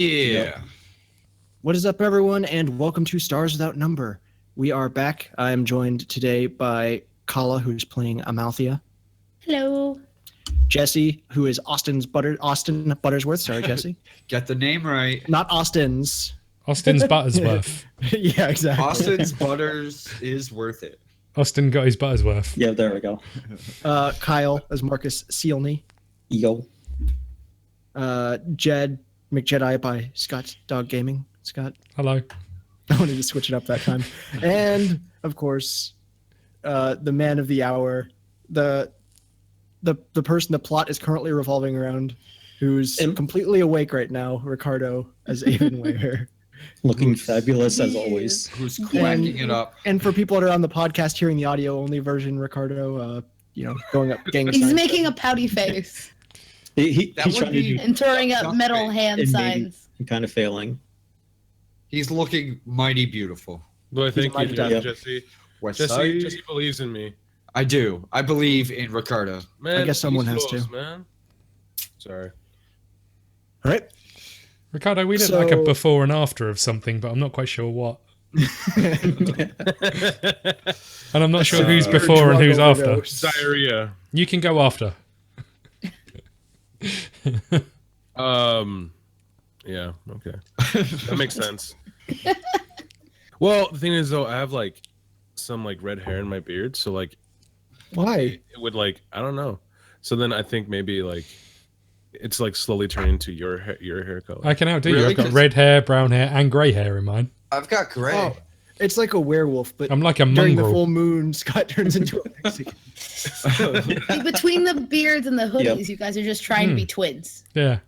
Yeah. What is up, everyone, and welcome to Stars Without Number. We are back. I am joined today by Kala, who's playing Amalthia. Hello. Jesse, who is Austin Buttersworth. Sorry, Jesse. Get the name right. Not Austin's. Austin's Buttersworth. Yeah, exactly. Austin's Butters is worth it. Austin got his Buttersworth. Yeah, there we go. Kyle as Marcus Seelney. Yo. McJedi by Scott Dog Gaming. Scott. Hello. I wanted to switch it up that time. And of course, the man of the hour, the person the plot is currently revolving around, who's completely awake right now, Ricardo as Aven Warre. Looking fabulous as always. Who's quacking it up. And for people that are on the podcast hearing the audio only version, Ricardo, going up gang He's signs. making a pouty face He's That would trying to be- do and throwing up Not metal great. hand and signs. kind of failing. He's looking mighty beautiful. Well, thank you, Yeah. Jesse. West Jesse Side. believes in me. I do. I believe in Ricardo. Man, I guess someone he's has close, to. Man. Sorry. All right. Ricardo, we look So- like a before and after of something, but I'm not quite sure what. And I'm not sure who's before and who's after. Diarrhea. You can go after. Yeah, okay. That makes sense. Well, the thing is though, I have like some like red hair in my beard, so like Why? it would like I don't know. So then I think maybe like it's like slowly turning to your hair color. I can outdo you. Really? I've got 'Cause- red hair, brown hair, and grey hair in mine. I've got gray. Oh, it's like a werewolf, but I'm like a during the mongrel. full moon, Scott turns into a Mexican. Between the beards and the hoodies, Yep. you guys are just trying to be twins. Yeah.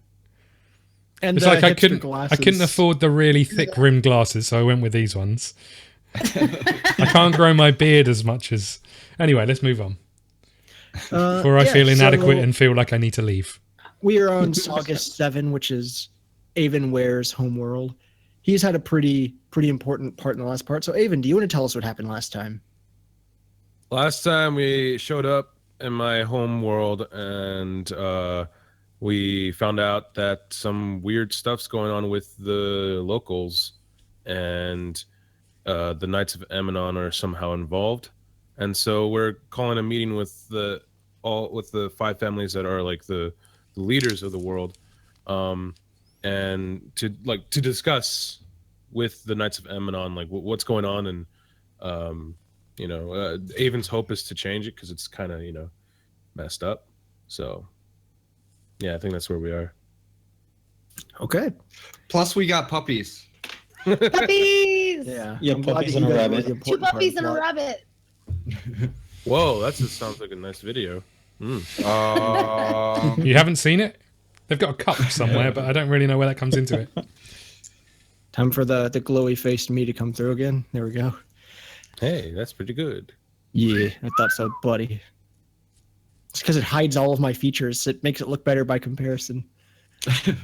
And It's like I couldn't glasses. afford the really thick rimmed glasses, so I went with these ones. I can't grow my beard as much as... Anyway, let's move on. Before I feel inadequate and feel like I need to leave. We are on Saga 7, which is Aven Ware's homeworld. He's had a pretty important part in the last part. So, Aven, do you want to tell us what happened last time? Last time we showed up in my home world and we found out that some weird stuff's going on with the locals and the Knights of Amenon are somehow involved. And so we're calling a meeting with the 5 families that are like the leaders of the world and to discuss with the Knights of Amenon like what's going on and Aven's hope is to change it because it's kind of messed up. So yeah, I think that's where we are. Okay. Plus, we got puppies. Puppies! Yeah. Yeah, I'm glad puppies that and you a guys were rabbit. the 2 important part puppies of and a the plot. rabbit. Whoa, that just sounds like a nice video. You haven't seen it? They've got a cup somewhere, but I don't really know where that comes into it. Time for the glowy-faced me to come through again. There we go. Hey, that's pretty good. Yeah, I thought so, buddy. It's because it hides all of my features. It makes it look better by comparison. I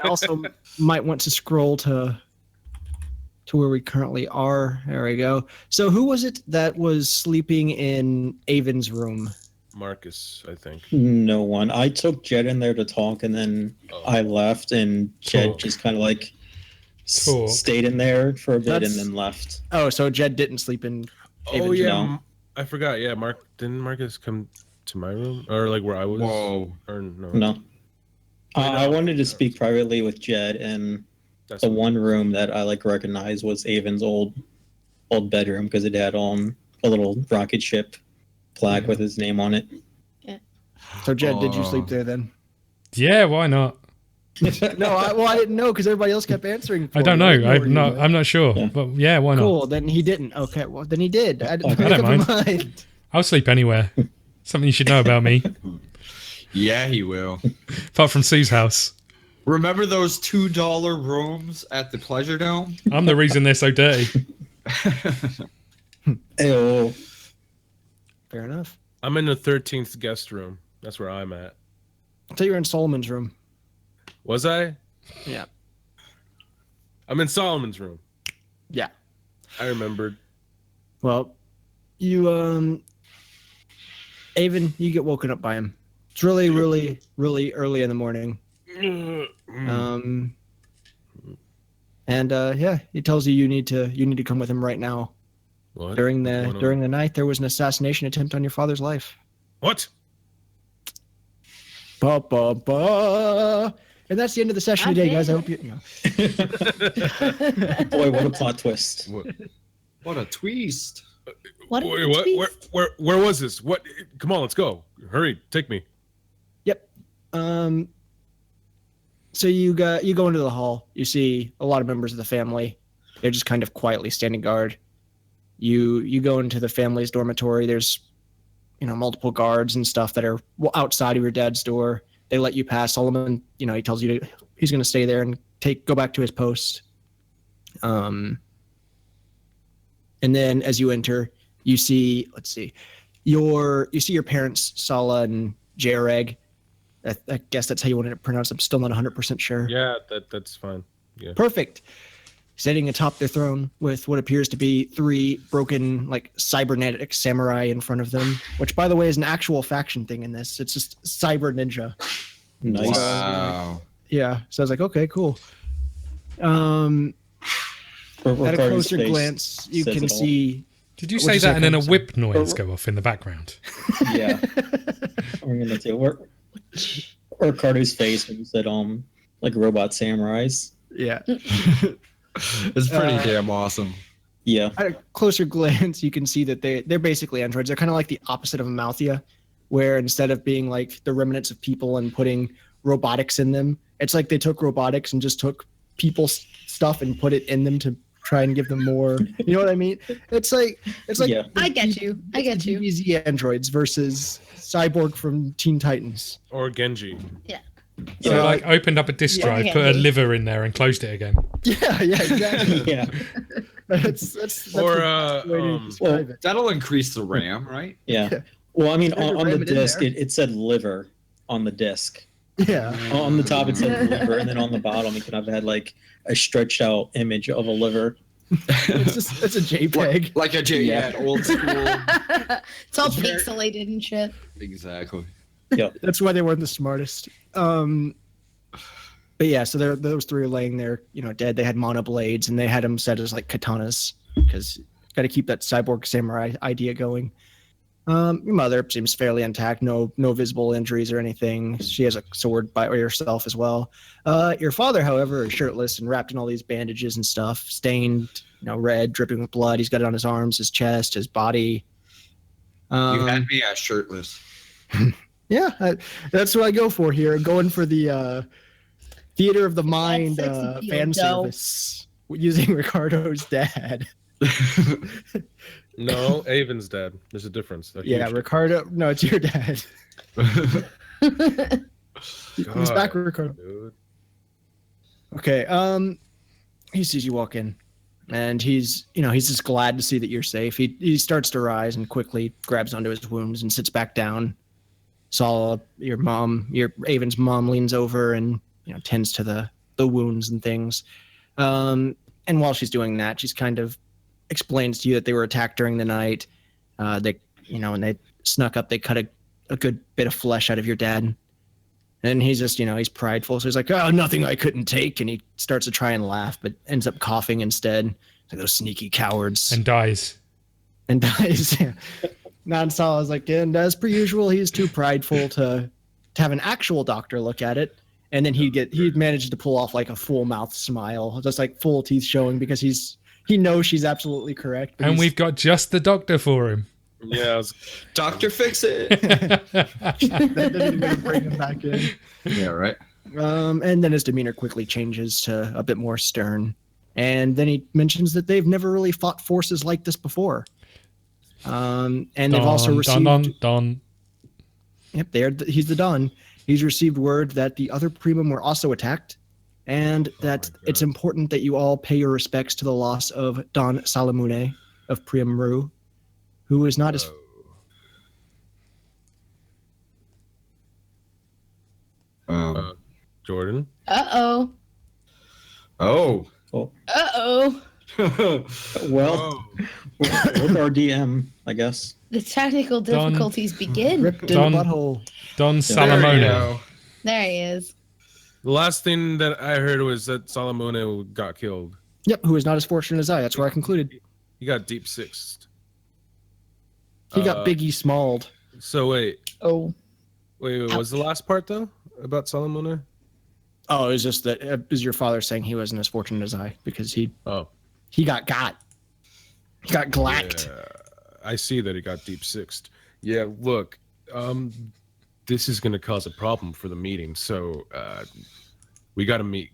also might want to scroll to where we currently are. There we go. So who was it that was sleeping in Aven's room? Marcus, I think. No one. I took Jed in there to talk, and then I left, and Jed Talk. just kind of like Talk. stayed in there for a bit That's- and then left. Oh, so Jed didn't sleep in Oh Aven's yeah, room. I forgot. Yeah, didn't Marcus come to my room or like where I was? Whoa. Or no? No. I wanted to speak privately with Jed, and That's the one room that I like recognized was Aven's old bedroom because it had a little rocket ship plaque with his name on it. So Jed, did you sleep there then? Yeah, why not? No, I didn't know because everybody else kept answering. For I don't me. know. where you went. I'm not sure. Yeah. But yeah, why not? Cool. Then he didn't. Okay. Well, then he did. I didn't I make don't up my mind. I'll sleep anywhere. Something you should know about me. Yeah, he will. Apart from Sue's house. Remember those $2 rooms at the Pleasure Dome? I'm the reason they're so dirty. Ew. Fair enough. I'm in the 13th guest room. That's where I'm at. I thought you were in Solomon's room. Was I? Yeah. I'm in Solomon's room. Yeah. I remembered. Well, you Aven, you get woken up by him. It's really, really, really early in the morning. And yeah, he tells you need to come with him right now. What? During What's the going on? during the night, there was an assassination attempt on your father's life. What? Ba ba ba. And that's the end of the session God today, guys. I damn. hope you know. Boy, what a plot twist. What a twist. What? a Wait, what? twist. Where was this? What? Come on, let's go. Hurry, take me. Yep. So you go into the hall. You see a lot of members of the family. They're just kind of quietly standing guard. You go into the family's dormitory. There's, multiple guards and stuff that are outside of your dad's door. They let you pass. Solomon, he tells you he's going to stay there and go back to his post. And then as you enter, you see, your parents, Sala and Jareg. I guess that's how you want to pronounce it. I'm still not 100% sure. Yeah, that's fine. Yeah. Perfect. Sitting atop their throne with what appears to be 3 broken, cybernetic samurai in front of them, which, by the way, is an actual faction thing in this. It's just cyber ninja. Nice. Wow. Yeah. So I was like, okay, cool. At a Ricardo's closer face glance, you says can it all. see. Did you What'd say you say, that and then a Carlos? whip noise go off in the background? Yeah. I'm gonna do Ricardo's face when you said robot samurais. Yeah. It's pretty damn awesome. Yeah. At a closer glance, you can see that they're basically androids. They're kind of like the opposite of Amalthia, where instead of being like the remnants of people and putting robotics in them, it's like they took robotics and just took people's stuff and put it in them to try and give them more. You know what I mean? It's like Yeah. I get you. I get you. DBZ androids versus Cyborg from Teen Titans. Or Genji. So opened up a disk Yeah. drive, put a liver in there, and closed it again. Yeah, exactly. Yeah. That's Or, the way to describe it. That'll increase the RAM, right? Yeah. Well, I mean, Try to on ram the it in disc, there. it said liver on the disc. Yeah. On the top, it said liver, and then on the bottom, it could have had a stretched out image of a liver. It's a JPEG. Like a Yeah. old school. It's all It's very- pixelated and shit. Exactly. That's why they weren't the smartest. But yeah, so those 3 are laying there, dead. They had mono blades, and they had them set as katanas because got to keep that cyborg samurai idea going. Your mother seems fairly intact, no visible injuries or anything. She has a sword by herself as well. Your father, however, is shirtless and wrapped in all these bandages and stuff, stained, red, dripping with blood. He's got it on his arms, his chest, his body. You had me as shirtless. Yeah, that's what I go for here. Going for the theater of the mind That's sexy fan dough. service using Ricardo's dad. No, Aven's dad. There's a difference. A Yeah, huge Ricardo. No, it's your dad. He's God, back, Ricardo. dude. Okay. He sees you walk in, and he's just glad to see that you're safe. He starts to rise and quickly grabs onto his wounds and sits back down. Saw your Aven's mom leans over and tends to the wounds and things. And while she's doing that, she's kind of explains to you that they were attacked during the night. They when they snuck up, they cut a good bit of flesh out of your dad. And he's just, he's prideful. So he's like, oh, nothing I couldn't take. And he starts to try and laugh, but ends up coughing instead. Like those sneaky cowards. And dies. And dies. Non-Sal is like, and as per usual, he's too prideful to have an actual doctor look at it. And then he'd managed to pull off a full mouth smile, just full teeth showing because he knows she's absolutely correct. But And we've got just the doctor for him. Yeah, Doctor, fix it. that didn't even bring him back in. Yeah, right. And then his demeanor quickly changes to a bit more stern. And then he mentions that they've never really fought forces like this before. And they've also received. Don. Yep, he's the Don. He's received word that the other Primum were also attacked, and that it's important that you all pay your respects to the loss of Don Salamune of Priam Ru, who is not as. Jordan. Uh-oh. Oh. Uh-oh. Well, with our DM, I guess. The technical difficulties begin. Ripped in the Don- butthole. Don There you Salamone. go. There he is. The last thing that I heard was that Salamone got killed. Yep, who is not as fortunate as I. That's where I concluded. He got deep sixed. He got Biggie Smalled. So wait, Oh. what was the last part though about Salamone? Oh, it was just that is your father saying he wasn't as fortunate as I because he got He got glacked. Yeah, I see that he got deep sixed. Yeah, look, this is gonna cause a problem for the meeting, so we got to meet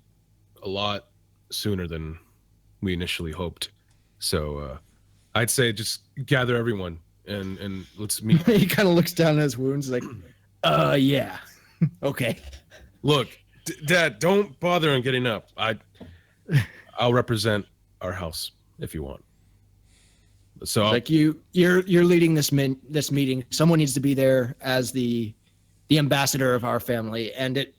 a lot sooner than we initially hoped. So I'd say just gather everyone and let's meet. He kind of looks down at his wounds like, yeah, okay. Look, Dad, don't bother on getting up. I'll represent our house if you want. So like you're leading this meeting. Someone needs to be there as the ambassador of our family, and it,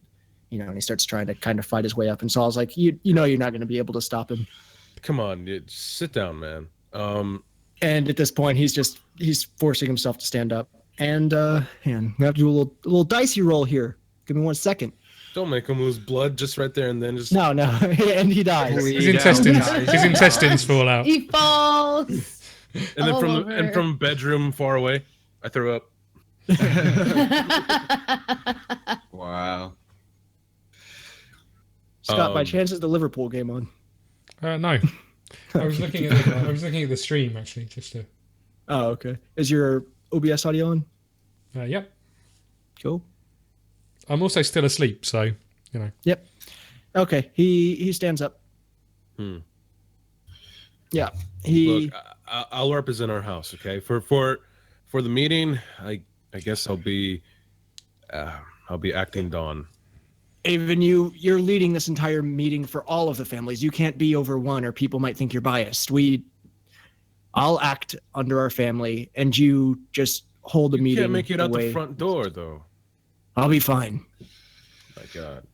and he starts trying to kind of fight his way up. And Saul's like, you're not going to be able to stop him. Come on, sit down, man. And at this point, he's forcing himself to stand up. And we have to do a little dicey roll here. Give me 1 second. Don't make him lose blood just right there and then just. No, and he dies. His intestines fall out. He falls. And then from a bedroom far away, I throw up. Wow. Scott, by chance is the Liverpool game on? No. I was looking at the stream actually, just to. Oh, okay. Is your OBS audio on? Yep. Cool. I'm also still asleep, so Yep. Okay. He stands up. Yeah. Look, I'll represent our house, okay? For the meeting, I guess I'll be acting Don. Aven, you're leading this entire meeting for all of the families. You can't be over one, or people might think you're biased. I'll act under our family, and you just hold the meeting. You can't make it out the front door, though. I'll be fine. My God.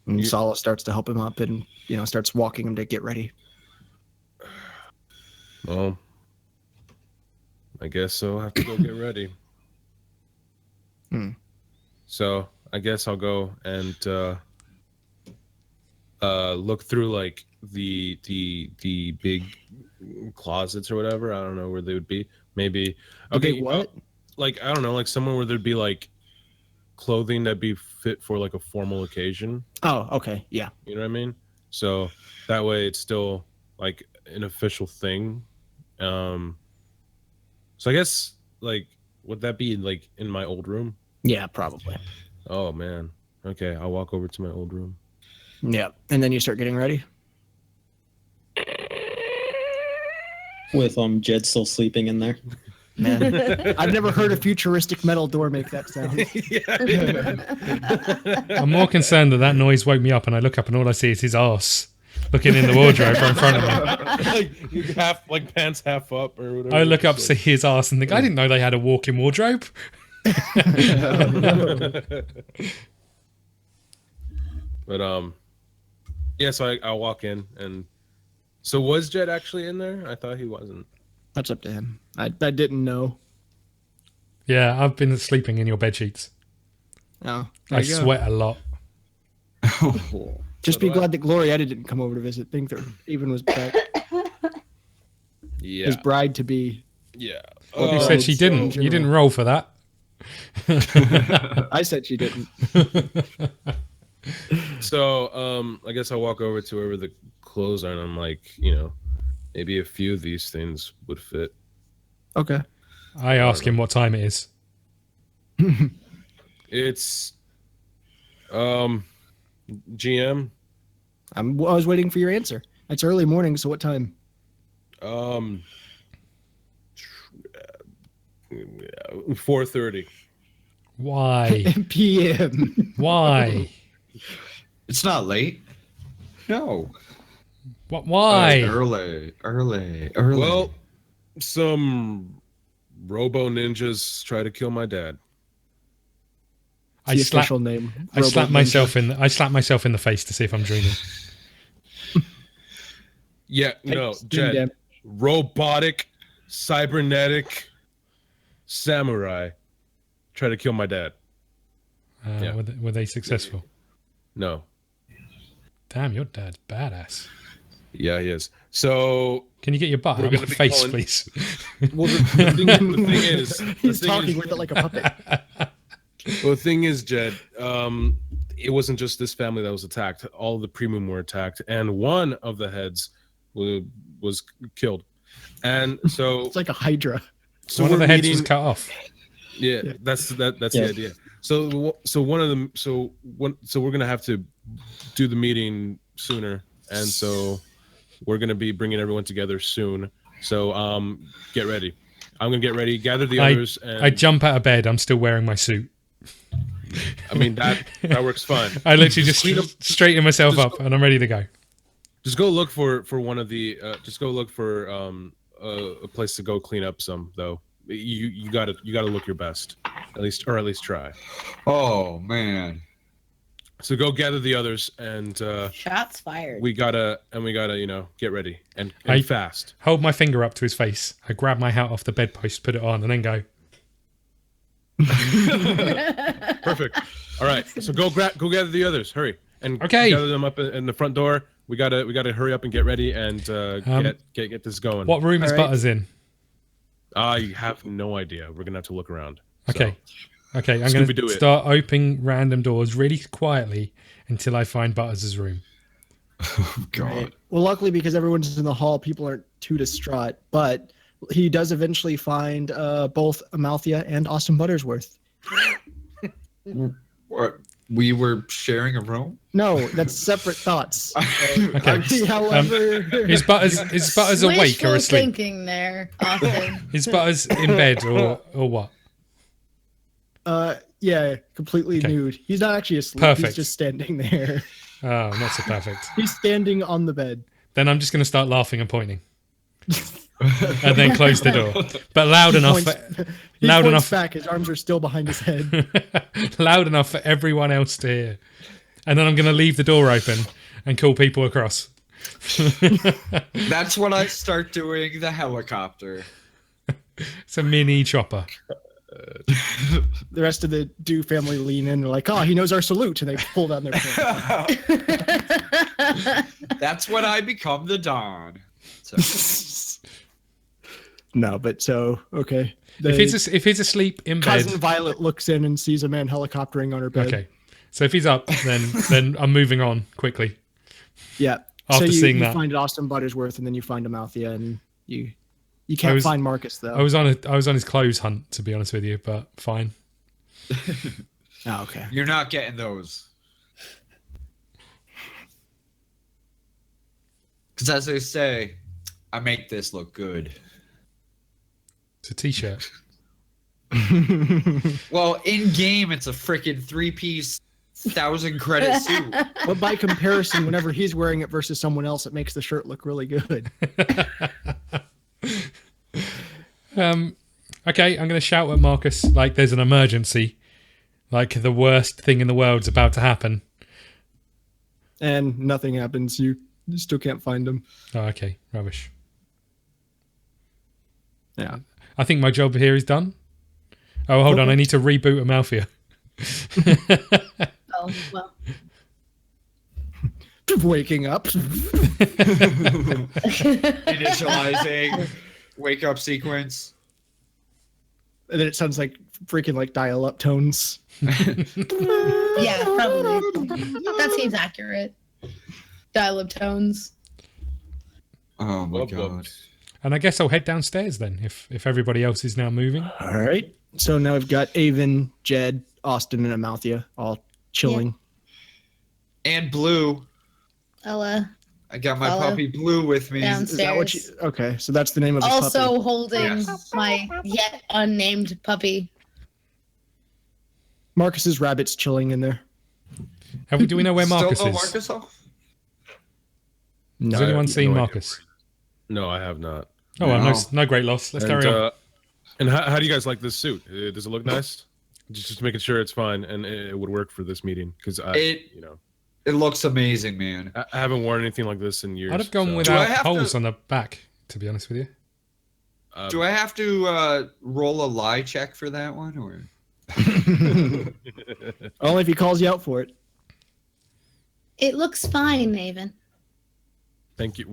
And Sala starts to help him up, and starts walking him to get ready. Well, I guess I'll have to go get ready. So I guess I'll go and look through like the big closets or whatever. I don't know where they would be. Maybe Okay, what? Like I don't know, like somewhere where there'd be like clothing that'd be fit for like a formal occasion. Oh, okay, yeah. You know what I mean? So that way it's still like an official thing. So I guess like would that be like in my old room? Yeah, probably. Oh man. Okay, I'll walk over to my old room. Yeah, and then you start getting ready. With Jed still sleeping in there. Man, I've never heard a futuristic metal door make that sound. I'm more concerned that noise woke me up, and I look up and all I see is his arse looking in the wardrobe right in front of me. Like you like pants half up or whatever. I look up, see his arse, and think, I didn't know they had a walk-in wardrobe. But yeah, so I'll walk in, and so was Jed actually in there? I thought he wasn't. That's up to him. I didn't know. Yeah, I've been sleeping in your bed sheets. Oh, I sweat a lot. Just be glad that Glorietta didn't come over to visit. Think that even was back. Yeah. His bride to be. Yeah. You said she didn't. You didn't roll for that. I said she didn't. So I guess I'll walk over to wherever the clothes are, and I'm like, maybe a few of these things would fit. Okay. I ask him what time it is. It's GM. I was waiting for your answer. It's early morning, so what time? 4:30. Why? PM. Why? It's not late. No. What? Why? Early. Well, some robo ninjas try to kill my dad. The official name. I slap myself in the face to see if I'm dreaming. Yeah, no, Jed. Robotic, cybernetic samurai try to kill my dad. Were they successful? No. Damn, your dad's badass. Yeah, he is. So Can you get your butt We're out of my gonna be face, calling- please? well, the thing is, He's talking with it like a puppet. Well, the thing is, Jed, it wasn't just this family that was attacked. All the premium were attacked, and one of the heads was killed. And so, It's like a hydra. so One of we're the heads meeting- was cut off. Yeah, that's the idea. So one of them. So we're gonna have to do the meeting sooner, and so we're gonna be bringing everyone together soon. So get ready. I'm gonna get ready. Gather the others. And I jump out of bed. I'm still wearing my suit. I mean that works fine. I literally just clean up- straighten myself just up, and I'm ready to go. Just go look for one of the. Just go look for a place to go clean up some though. You gotta look your best, at least try. Oh man. So go gather the others, and Shots fired. we gotta get ready and fast. Hold my finger up to his face. I grab my hat off the bedpost, put it on, and then go. Perfect. All right. So go gather the others. Hurry and Okay. gather them up in the front door. We gotta hurry up and get ready and get this going. What room is All right. Butters in? I have no idea. We're gonna have to look around. So, Okay. Okay, I'm going Scooby-Doo to it. start opening random doors really quietly until I find Butters' room. Oh god. Well, luckily, because everyone's in the hall, people aren't too distraught. But he does eventually find both Amalthia and Austin Buttersworth. What? We were sharing a room? No, that's separate thoughts. Okay. However, Is Butters awake Wishful or asleep? thinking there, Austin. Is Butters in bed or what? yeah, completely Okay. nude. He's not actually asleep. Perfect. He's just standing there. Oh, not so perfect. He's standing on the bed. Then I'm just going to start laughing and pointing. And then close the door. But loud enough. He Loud points enough. back. His arms are still behind his head. Loud enough for everyone else to hear. And then I'm going to leave the door open and call people across. That's when I start doing the helicopter. It's a mini chopper. The rest of the Dew family lean in. They're like, "Oh, he knows our salute," and they pull down their pants. That's when I become the Don. So, No, but so okay. If he's asleep in bed. Cousin Violet looks in and sees a man helicoptering on her bed. Okay. So if he's up, then I'm moving on quickly. Yeah. After so seeing you that. find Austin Buttersworth, and then you find Amalthia, and you can't find Marcus though. I was on his clothes hunt, to be honest with you, but fine. Oh, okay. you're not getting those. Because as they say, I make this look good. It's a t-shirt. Well, in game, it's a freaking 3-piece 1,000 credit suit. But by comparison, whenever he's wearing it versus someone else, it makes the shirt look really good. Okay, I'm going to shout at Marcus like there's an emergency. Like the worst thing in the world's about to happen. And nothing happens. You still can't find him. Oh, okay. Rubbish. Yeah. I think my job here is done. Oh, hold on. I need to reboot Amalthia. Oh, well. Waking up. Initializing wake up sequence. And then it sounds like freaking like dial-up tones. Yeah, probably. That seems accurate. Dial-up tones. Oh my Whoop, god. whoop. And I guess I'll head downstairs then if everybody else is now moving. All right. So now we've got Aven, Jed, Austin, and Amalthia all chilling. And Blue. Ella. I got my Follow. puppy Blue with me. Down. Is that what you? Okay, so that's the name of his Also puppy. holding Yes. my yet unnamed puppy. Marcus's rabbit's chilling in there. Do we know where Marcus Still no is? Marcus off? No. Has anyone I have seen no idea. Marcus? No, I have not. Oh, well, no, No. no great loss. Let's carry on. And how do you guys like this suit? Does it look nice? Just making sure it's fine and it would work for this meeting because It looks amazing, man. I haven't worn anything like this in years. I'd have gone so, without have holes to- on the back, to be honest with you. Do I have to roll a lie check for that one, or? Only if he calls you out for it. It looks fine, Aven. Thank you.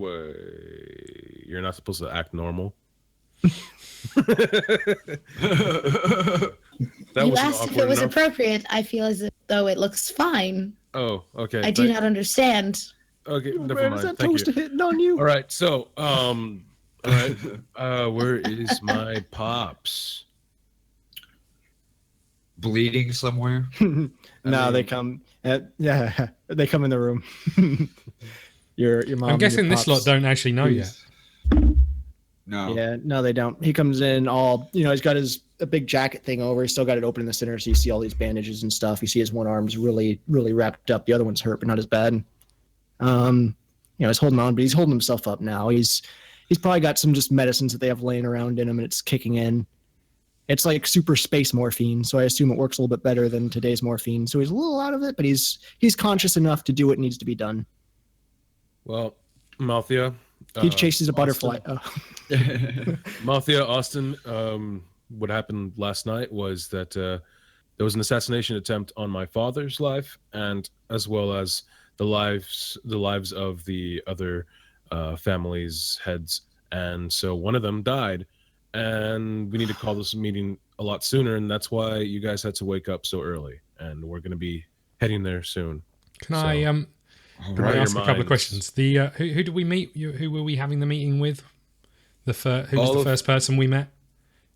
You're not supposed to act normal. That You was an asked if awkward it was enough. appropriate. I feel as though it looks fine. Oh, okay. I do not understand. Okay, Oh, never man, mind. is that Thank toast you. hitting on you? All right, so all right, where is my pops? Bleeding somewhere. No, they mean- come. Yeah, they come in the room. your mom. I'm and guessing your this lot pops. don't actually know yet. No. Yeah, no, they don't. He comes in all, he's got a big jacket thing over. He's still got it open in the center, so you see all these bandages and stuff. You see his one arm's really, really wrapped up. The other one's hurt, but not as bad. He's holding on, but he's holding himself up now. He's probably got some just medicines that they have laying around in him, and it's kicking in. It's like super space morphine, so I assume it works a little bit better than today's morphine. So he's a little out of it, but he's conscious enough to do what needs to be done. Well, Amalthia. He chases a Austin. butterfly. Amalthia, Austin. What happened last night was that there was an assassination attempt on my father's life, and as well as the lives of the other families' heads. And so one of them died, and we need to call this meeting a lot sooner, and that's why you guys had to wake up so early. And we're going to be heading there soon. Can I All Can I right. ask a couple of minds. questions? The who did we meet? Who were we having the meeting with? Who was All the of- first person we met?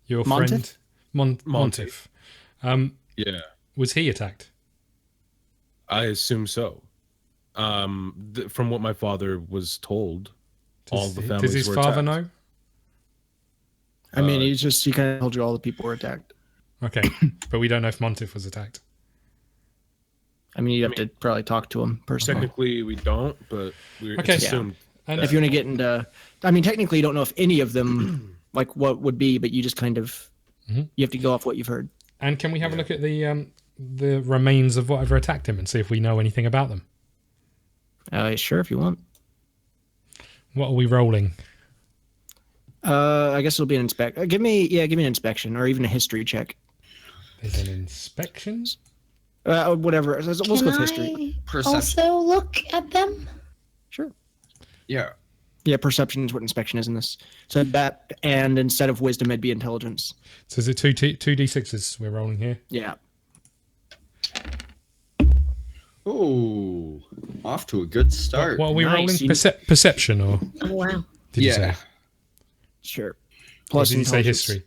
Your Monteith? friend Monteith. Monteith. Yeah, Was he attacked? I assume so. From what my father was told, all the families Does his were father attacked. know? I mean, he kind of told you all the people were attacked. Okay, but we don't know if Monteith was attacked. I mean, you'd have to probably talk to him personally. Technically, we don't, but we're Okay. assumed. And If you want to get into, I mean, technically, you don't know if any of them, like what would be, but you just kind of, Mhm. you have to go off what you've heard. And can we have a look at the remains of whatever attacked him and see if we know anything about them? Sure, if you want. What are we rolling? I guess it'll be an inspect. Give me an inspection or even a history check. There's an inspection. Whatever. Let's go with history. Can I Perception. also look at them? Sure. Yeah. Yeah, perception is what inspection is in this. So that, and instead of wisdom, it'd be intelligence. So is it two d6s we're rolling here? Yeah. Ooh, off to a good start. What are we Nice. rolling? You- Perception or Oh, wow. did you Yeah. say? Sure. Or Plus did you say intelligence. history?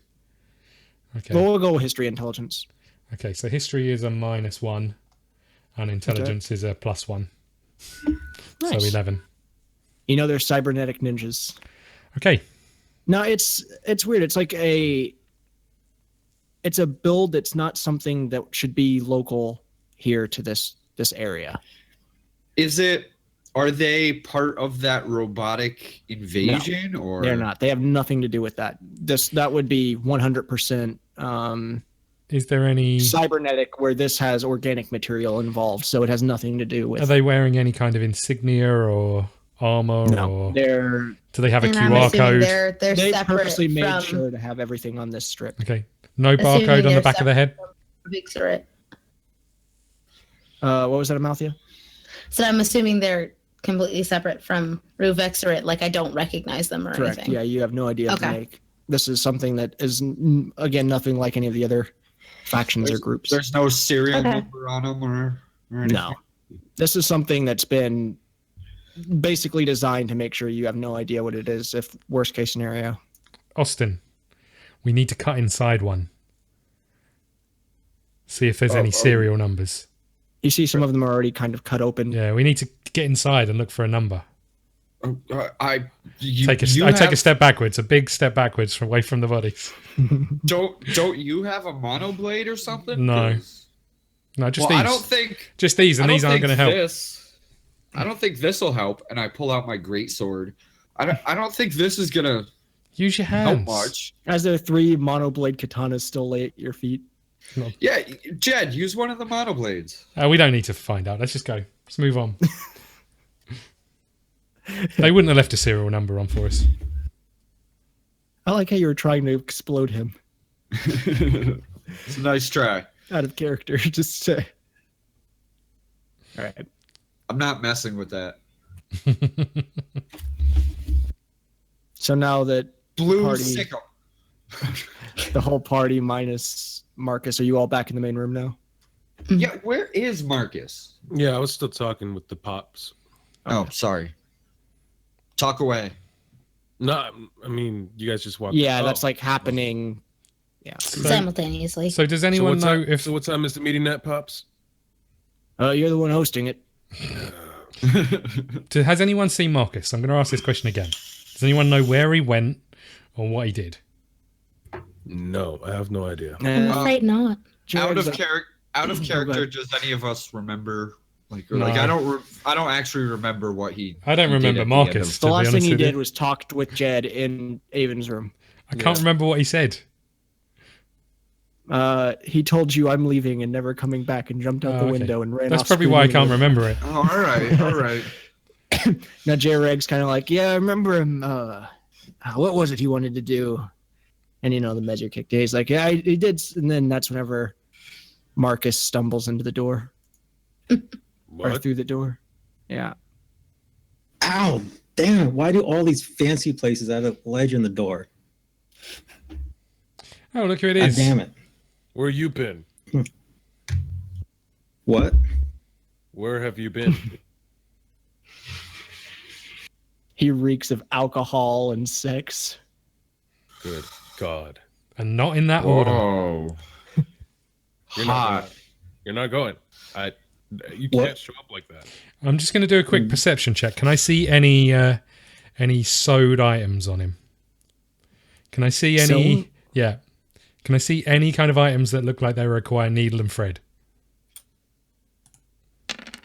Okay. Well, we'll go with history intelligence. Okay, so history is a -1 and intelligence is a +1. Nice. So 11. They're cybernetic ninjas. Okay. No, it's weird. It's like it's a build that's not something that should be local here to this area. Are they part of that robotic invasion or They're not. They have nothing to do with that. That would be 100% Is there any cybernetic, where this has organic material involved, so it has nothing to do with. Are they wearing any kind of insignia or armor No, or they're do they have a And I'm QR assuming code? they're they separate purposely made from sure to have everything on this strip. Okay. No Assuming barcode on the they're back of the head? Vixorit. What was that, Amalthia? So I'm assuming they're completely separate from Ruvexorit. Like I don't recognize them or Correct. anything. Yeah, you have no idea. Okay. This is something that is again nothing like any of the other factions or groups. There's no serial Okay. number on them or anything? No, this is something that's been basically designed to make sure you have no idea what it is. If worst case scenario. Austin, we need to cut inside one. See if there's any serial numbers. You see some of them are already kind of cut open. Yeah, we need to get inside and look for a number. I Take a step backwards, a big step backwards away from the bodies. Don't you have a monoblade or something? No. 'Cause- No, just well, these. I don't think Just these, and I don't these aren't think going to help. I don't think this will help. And I pull out my greatsword. I don't think this is gonna Use your help hands. much. As there are 3 monoblade katanas still lay at your feet. Yeah, Jed, use one of the monoblades. We don't need to find out. Let's just go. Let's move on. They wouldn't have left a serial number on for us. I like how you were trying to explode him It's a nice try. out of character. Just say. All right. I'm not messing with that. So now that Blue Party. sickle. the whole party minus Marcus, are you all back in the main room now? Yeah, where is Marcus? Yeah, I was still talking with the pops. Oh, sorry. Talk away. No, I mean, you guys just walked. Yeah, that's like happening. Yeah. Simultaneously. So does anyone know if... So what time is the meeting at, pops? You're the one hosting it. Has anyone seen Marcus? I'm going to ask this question again. Does anyone know where he went or what he did? No, I have no idea. I'm afraid not. Out of character, does any of us remember? No. I don't actually remember what he. I don't remember Marcus. The last thing he did was was talked with Jed in Aven's room. I can't remember what he said. He told you I'm leaving and never coming back, and jumped out the window and ran. That's off probably why I can't screaming. remember it. Oh, all right, all right. Now J-Reg's kind of like, yeah, I remember him. What was it he wanted to do? And the measure kicked. He's like, yeah, he did. And then that's whenever Marcus stumbles into the door or What? through the door. Yeah. Ow! Damn! Why do all these fancy places have a ledge in the door? Oh, look who it God is. damn it! Where you been? What? Where have you been? He reeks of alcohol and sex. Good God. And not in that order. Whoa. You're not Hot. going. You're not going. You What? can't show up like that. I'm just going to do a quick perception check. Can I see any sewed items on him? Can I see any... Sewn? Yeah. Can I see any kind of items that look like they require needle and thread?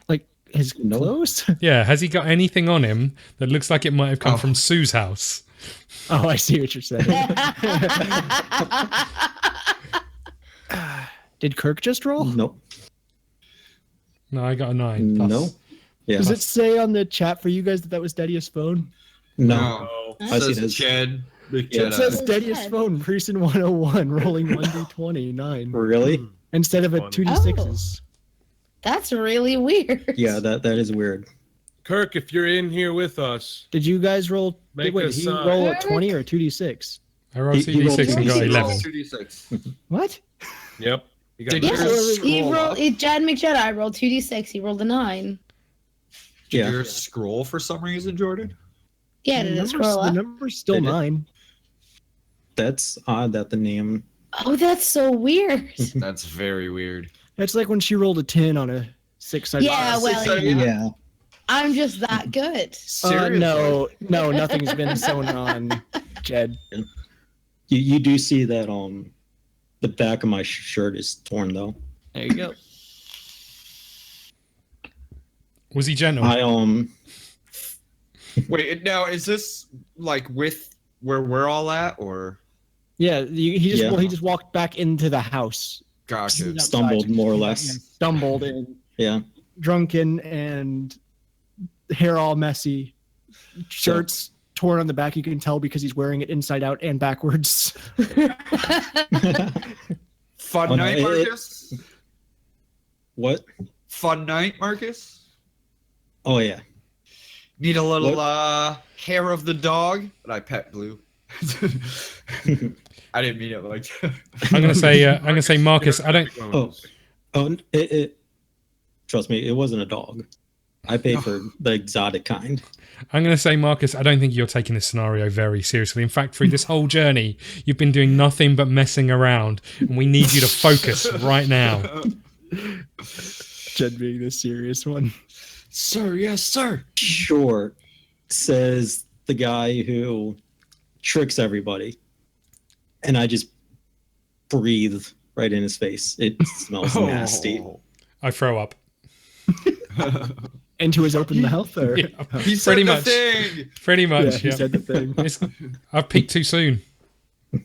Like his No. clothes? Yeah. Has he got anything on him that looks like it might have come from Sue's house? Oh, I see what you're saying. Did Kirk just roll? Nope. No, I got a 9. Plus. No. Yeah. Does it say on the chat for you guys that was Dedius' phone? No. No. I see Says this. Jed. Big Yeah. It Jedi. says Dedius' phone, Precinct 101, rolling 1d20, 9. Really? Instead of a Funny. 2d6s. That's really weird. Yeah. That is weird. Kirk, if you're in here with us, Did you guys roll? Make Wait, a did he sign. roll a 20 or a 2d6? I rolled He rolled 2d6 and got 2d6. 11. 2d6. What? yep. You got Did it. you Yeah, scroll he rolled. up? Jed McJedi rolled 2d6. He rolled a 9. Did Yeah. your scroll for some reason, Jordan? Yeah, the did it number's, scroll the up? number's still It did. 9. That's odd that the name. Oh, that's so weird. That's very weird. That's like when she rolled a 10 on a 6-sided Yeah, dice. well, Yeah. Yeah. I'm just that good. Seriously? No, nothing's been sewn on, Jed. You do see that the back of my shirt is torn though. There you go. Was he gentle? I Wait, now is this like with where we're all at, or Yeah, he just Yeah. well, he just walked back into the house. gotcha? stumbled more or less. Stumbled in, Yeah. drunken and hair all messy, shirts torn on the back. You can tell because he's wearing it inside out and backwards. Fun Oh, no, night, it- Marcus. What? Fun night, Marcus. Oh yeah. Need a little What? hair of the dog, but I pet Blue. I didn't mean it like that. I'm gonna say Marcus. I don't. Oh, it. Trust me, it wasn't a dog. I paid for the exotic kind. I'm going to say, Marcus, I don't think you're taking this scenario very seriously. In fact, through this whole journey, you've been doing nothing but messing around, and we need you to focus right now. Jed being the serious one. Sir, yes, sir. Sure, says the guy who tricks everybody, and I just breathe right in his face. It smells nasty. I throw up. Into his open mouth, or Yeah, He said pretty the much. thing. Pretty much. yeah, Yeah, he said the thing. I've peaked too soon.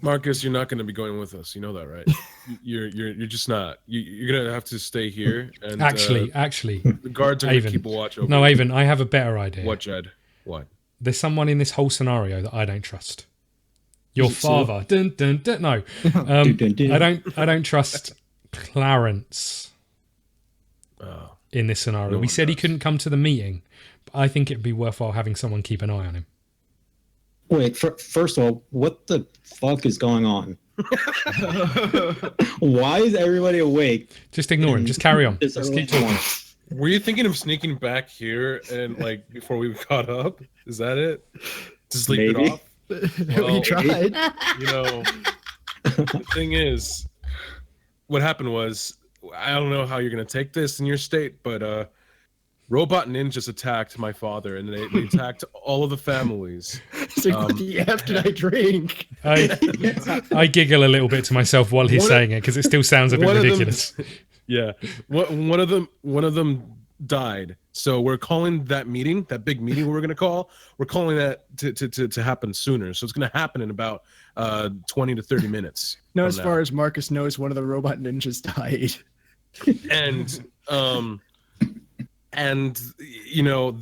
Marcus, you're not going to be going with us. You know that, right? You're just not. You're going to have to stay here. And Actually, the guards are going to Aven. keep a watch over. No, you. Aven, I have a better idea. What, Jed? What? There's someone in this whole scenario that I don't trust. Your Is it Seel? father. Dun, dun, dun. No, Dun, dun, dun. I don't trust Clarence. Oh. in this scenario. No We one said he does. couldn't come to the meeting, but I think it'd be worthwhile having someone keep an eye on him. Wait, first of all, what the fuck is going on? Why is everybody awake? Just ignore him. Just carry on. This Just early keep talking. morning? Were you thinking of sneaking back here and like before we caught up? Is that it? To sleep Maybe. it off? Well, we tried. You know, the thing is, what happened was, I don't know how you're gonna take this in your state, but robot ninjas attacked my father, and they attacked all of the families. It's like, what the F did I drink? I giggle a little bit to myself while he's One of- saying it because it still sounds a bit one of them- ridiculous. Yeah, one of them died. So we're calling that meeting, that big meeting we're gonna call. We're calling that to happen sooner. So it's gonna happen in about 20 to 30 minutes. No, from as now. far as Marcus knows, one of the robot ninjas died. and you know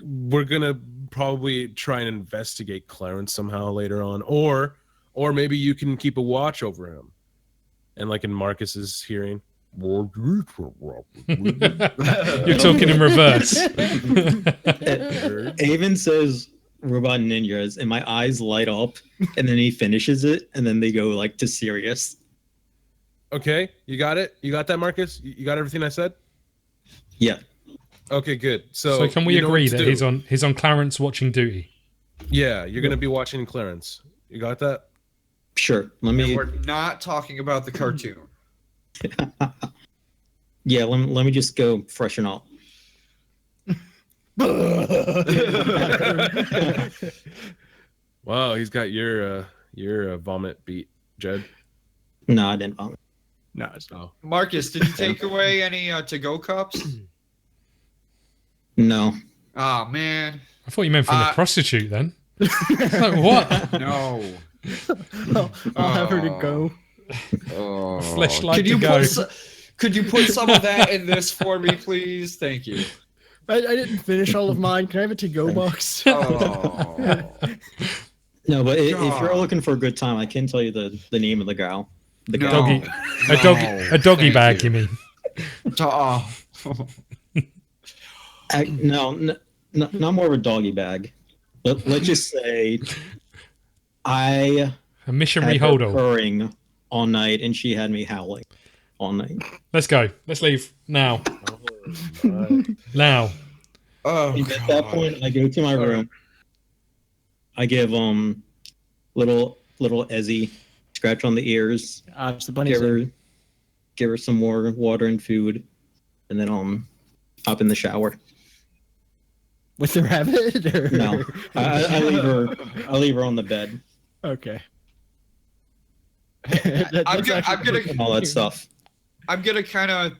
we're gonna probably try and investigate Clarence somehow later on, or maybe you can keep a watch over him, and like in Marcus's hearing. You're talking in reverse. Aven says robot ninjas, and my eyes light up, and then he finishes it, and then they go like to serious. Okay, you got it. You got that, Marcus. You got everything I said. Yeah. Okay, good. So, So can we you know agree what to that do. he's on Clarence watching duty? Yeah, you're gonna be watching Clarence. You got that? Sure. Let And me. we're not talking about the cartoon. Yeah. Let me just go freshen up. Wow, he's got your vomit beat, Jed. No, I didn't. Vomit. No, it's Oh, Marcus, did you take away any to-go cups? No. Oh man, I thought you meant from the prostitute then. Like, what? no. I'll have her to go. Oh. Fleshlight Could to you go. could you put some of that in this for me, please? Thank you. I didn't finish all of mine. Can I have a to-go box? Oh. No, but if God. you're looking for a good time, I can tell you the name of the gal. The No. gal. Doggy, No, a doggy thank bag. You you. mean? Oh. Not more of a doggy bag. Let's just say I A missionary had her hold on. purring all night, and she had me howling all night. Let's go. Let's leave now. Now. Oh. And at that point, I go to my room. I give little Ezzy scratch on the ears, It's the bunny. give her some more water and food, and then hop in the shower. With the rabbit? Or... No, I leave her on the bed Okay. I'm gonna and all that stuff. I'm gonna kind of,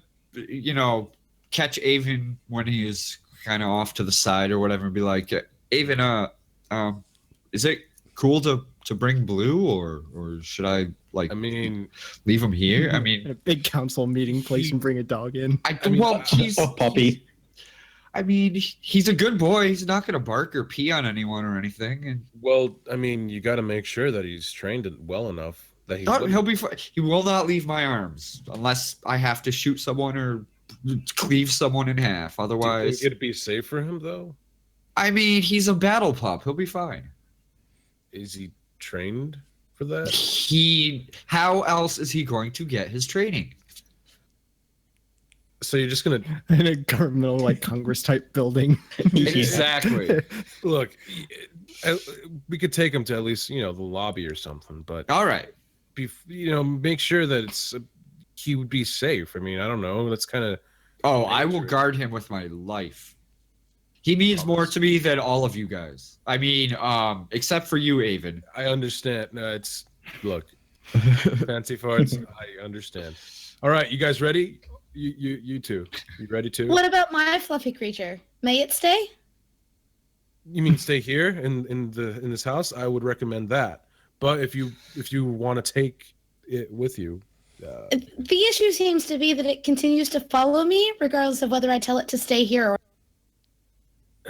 catch Aven when he is kind of off to the side or whatever, and be like, Aven, is it cool to bring Blue, or should I I mean, leave him here? I a mean, big council meeting place and bring a dog in. he's A puppy. he's a good boy. He's not gonna bark or pee on anyone or anything, and well, I mean, you got to make sure that he's trained well enough that he'll be fine. He will not leave my arms unless I have to shoot someone or cleave someone in half. Do you Otherwise, think it'd be safe for him though? I mean, he's a battle pup. He'll be fine. Is he trained for that? How else is he going to get his training? So you're just gonna In a governmental, like, Congress type building. Exactly. look. We could take him to at least the lobby or something, but All right. make sure that he would be safe. I mean, I don't know. That's kind of Oh, I will guard him with my life. He means more to me than all of you guys. I mean, except for you, Aven. I understand. No, look, fancy farts. I understand. All right, you guys ready? You two, you ready too? What about my fluffy creature? May it stay? You mean stay here in this house? I would recommend that. But if you want to take it with you, The issue seems to be that it continues to follow me, regardless of whether I tell it to stay here or.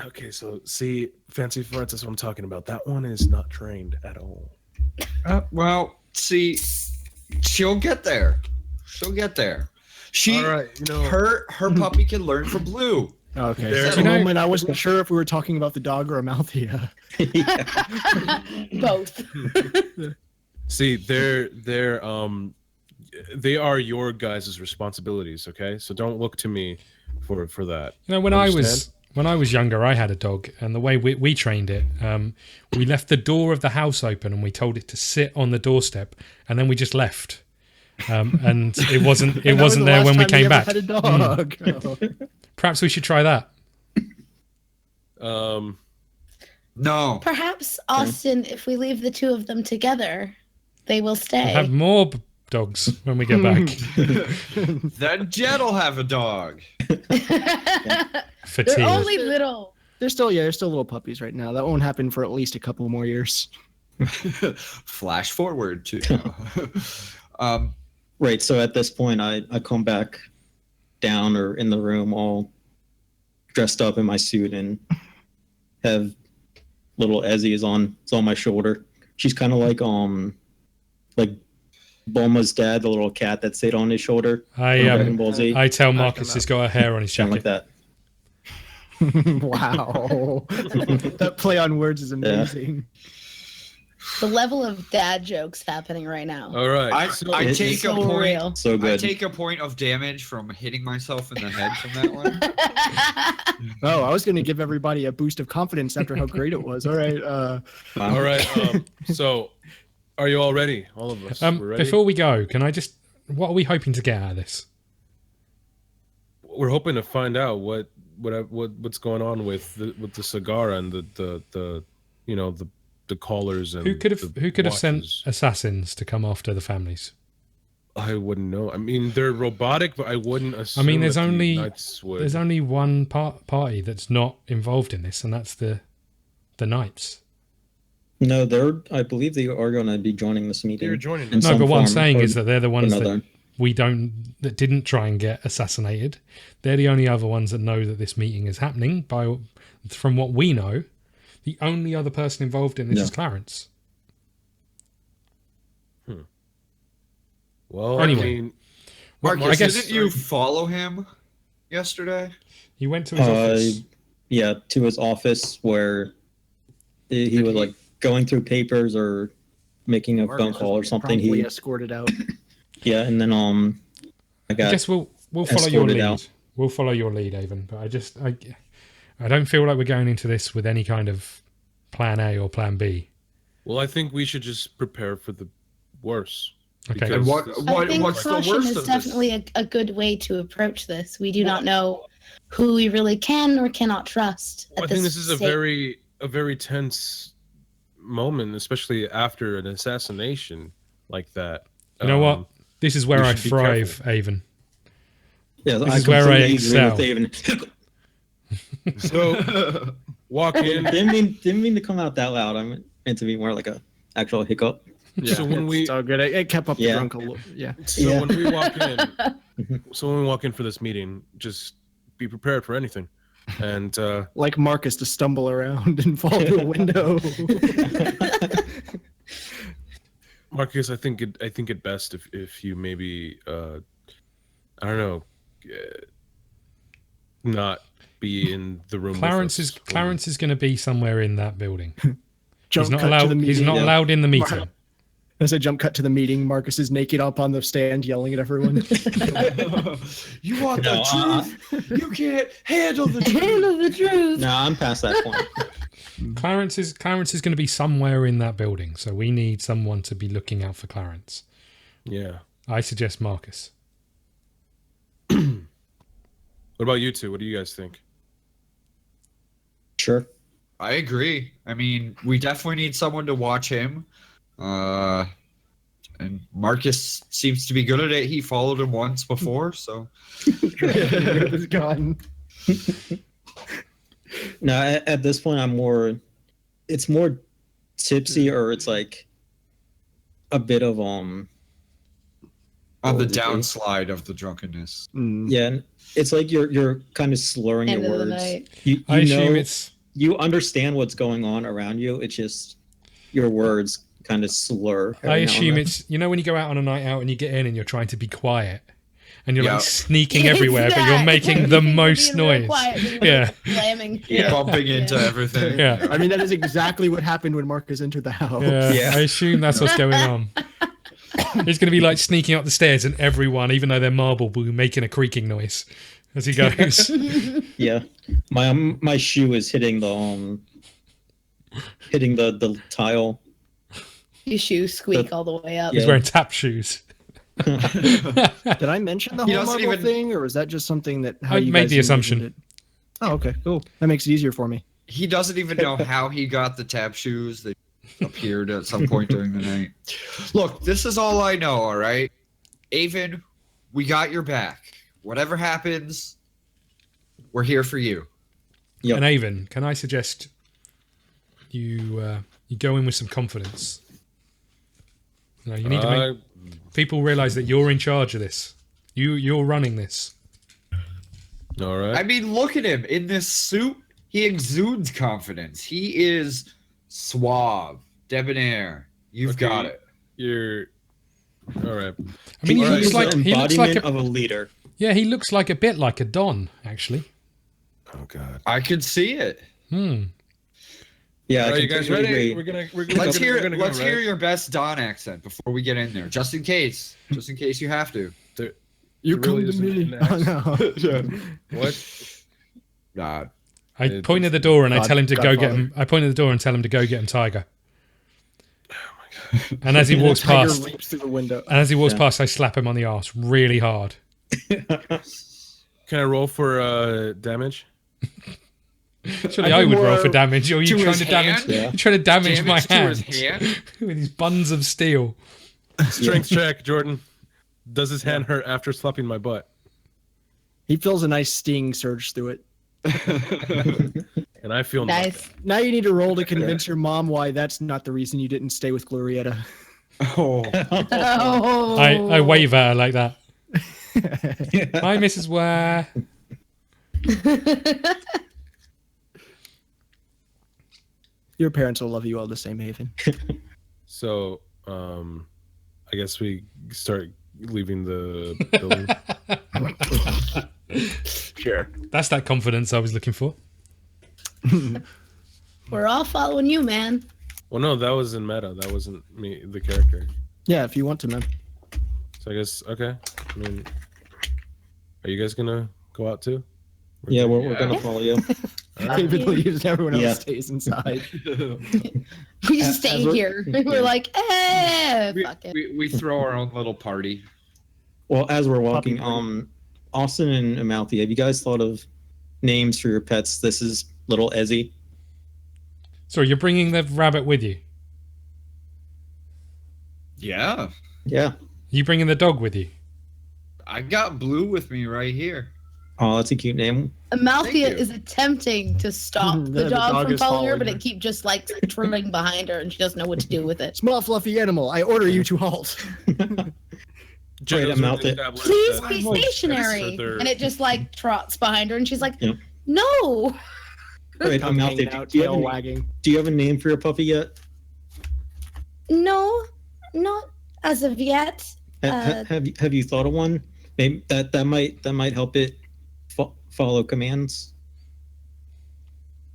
okay. So see, fancy farts. That's what I'm talking about. That one is not trained at all. Well, see, she'll get there. She'll get there. She, All right, her puppy can learn from Blue. Okay. There- For a moment, I wasn't sure if we were talking about the dog or Amalthia. Both. See, they are your guys' responsibilities. Okay, so don't look to me for that. When Understand? I was younger, I had a dog, and the way we trained it, we left the door of the house open, and we told it to sit on the doorstep, and then we just left. And it wasn't And that was the there last when we time came back. Had a dog. Oh. Perhaps we should try that. No. Perhaps, Austin, if we leave the two of them together, they will We'll stay. have more dogs when we get back. Then Jed will have a dog. Fatigue. They're only little. They're still little puppies right now. That won't happen for at least a couple more years. Flash forward to. Right. So at this point, I come back down or in the room all dressed up in my suit and have little Ezzy is on my shoulder. She's kind of like Bulma's dad, the little cat that stayed on his shoulder. Dragon Ball Z. I tell Marcus he's got a hair on his Something jacket. like that. Wow. That play on words is amazing. The level of dad jokes happening right now. All right. I It's take a so point. real. So I good. take a point of damage from hitting myself in the head from that one. Oh, I was going to give everybody a boost of confidence after how great it was. All right. All right. So, are you all ready? All of us. We're ready. Before we go, can I just... What are we hoping to get out of this? We're hoping to find out what's going on with the cigar and the callers and Who could have sent watches. assassins to come after the families? I wouldn't know. I mean, they're robotic, but I wouldn't assume. I mean, there's that the only Knights would. there's only one party that's not involved in this, and that's the Knights. No, I believe they are going to be joining this meeting. You're joining in us. No, some but what I'm form saying or is that they're the ones another. that didn't try and get assassinated. They're the only other ones that know that this meeting is happening. From what we know, the only other person involved in this is Clarence. Well, Anyway. I mean, Marcus, I guess- didn't you follow him yesterday? He went to his office. Yeah, to his office where he was like going through papers or making a phone call or something. Probably He escorted out. yeah, and then I I got guess we'll follow your escorted lead. out. We'll follow your lead, Aven. But I don't feel like we're going into this with any kind of plan A or plan B. well, I think we should just prepare for the worst. Okay. Because And I think what's the caution worst is of definitely a good way to approach this. We do not know who we really can or cannot trust. Well, I at think this is a stage. very tense moment, especially after an assassination like that. You know what? This is where we I should be thrive, Aven. yeah. This I is where I completely agree excel. with Aven. So walk in. didn't mean to come out that loud. I meant to be more like a actual hiccup. So when we It's all good. It kept up the Yeah. drunk a little. Yeah. Yeah. when we walk in for this meeting, just be prepared for anything. And Like Marcus to stumble around and fall through a window. Marcus, I think it best if you maybe I don't know, not be in the room. Clarence is going to be somewhere in that building. Jump He's not cut to allowed. the He's meeting. not allowed in the meeting. As a jump cut to the meeting, Marcus is naked up on the stand yelling at everyone. You want No, the truth? You can't handle the truth. Handle the truth. No, I'm past that point. Clarence is going to be somewhere in that building, so we need someone to be looking out for Clarence. Yeah. I suggest Marcus. What about you two? What do you guys think? Sure. I agree. I mean, we definitely need someone to watch him. And Marcus seems to be good at it. He followed him once before, so. It's gone. No, at this point, it's more tipsy, or it's like a bit of On the downslide of the drunkenness. yeah. and It's like you're kind of slurring End your of the words. night. You I assume know, it's. you understand what's going on around you. It's just your words kind of slur. every I now and assume then. it's. You know when you go out on a night out and you get in and you're trying to be quiet, and you're Yeah. like sneaking It's everywhere, but that. you're making You the think you're most being real noise. quiet, but you're Yeah. slamming. Bumping into everything. Yeah. I mean, that is exactly what happened when Marcus entered the house. Yeah, I assume that's what's going on. He's going to be like sneaking up the stairs, and everyone, even though they're marble, will be making a creaking noise as he goes. Yeah, my shoe is hitting the tile. Your shoes squeak all the way up. He's Yeah. wearing tap shoes. Did I mention the He whole doesn't marble even- thing, or was that just something that how I you made guys the assumption. envisioned it? Oh, okay, cool. That makes it easier for me. He doesn't even know how he got the tap shoes. They appeared at some point during the night. Look, this is all I know, all right? Aven, we got your back. Whatever happens, we're here for you. Yep. And Aven, can I suggest you go in with some confidence? You know, you need to make people realize that you're in charge of this. You're running this. All right. I mean, look at him in this suit. He exudes confidence. He is suave, debonair. You've Okay. got it. You're all right. I mean, he He's looks like the he looks embodiment like a, of a leader. yeah, he looks like a bit like a Don, actually. Oh God. I could see it. Yeah, Are I you guys completely ready? agree. Let's hear We're gonna let's go, hear right? your best Don accent before we get in there, just in case you have to. You There really come to isn't me. an Oh, no. What? Nah. I It- point at the door and I God- tell him to go get Godfather. him. I point at the door and tell him to go get him Tiger. And as he walks Tiger past, leaps through the window. and as he walks Yeah. past, I slap him on the arse really hard. Can I roll for damage? Surely I would roll for damage. Or are you to trying his to damage? hand? Yeah. You're trying to damage my Damage to hand his hand? with these buns of steel. Strength check, Jordan. Does his hand hurt after slapping my butt? He feels a nice sting surge through it. And I feel Nice. Now you need to roll to convince your mom why that's not the reason you didn't stay with Glorietta. Oh. Oh. I wave at her like that. Hi, Mrs. Ware. Your parents will love you all the same, Haven. So, I guess we start leaving the building. Sure. That's that confidence I was looking for. We're all following you, man. Well, no, that was in meta. That wasn't me, the character. Yeah, if you want to, man. So I guess okay. I mean, are you guys gonna go out too? Yeah, we're Yeah. gonna follow you. Haven leaves, everyone else Yeah. stays inside. We just stay As we're- here. We're like, fuck it. We throw our own little party. Well, as we're walking, Puppy Austin and Amalthia, have you guys thought of names for your pets? This is little Ezzy. So you're bringing the rabbit with you? Yeah. Yeah. You bringing the dog with you? I got Blue with me right here. Oh, that's a cute name. Amalthia Thank you. is attempting to stop Yeah, the the dog dog from is following her, following but her. it keeps just like trimming behind her, and she doesn't know what to do with it. Small fluffy animal, I order you to halt. Jails I'm out are there. established Please that- be That's stationary. their- And it just like trots behind her, and she's like, Yeah. no. Wait, Hanging Amalthia, out, do you have tail a- wagging. do you have a name for your puppy yet? No, not as of yet. Have you thought of one? Maybe that might help it follow commands.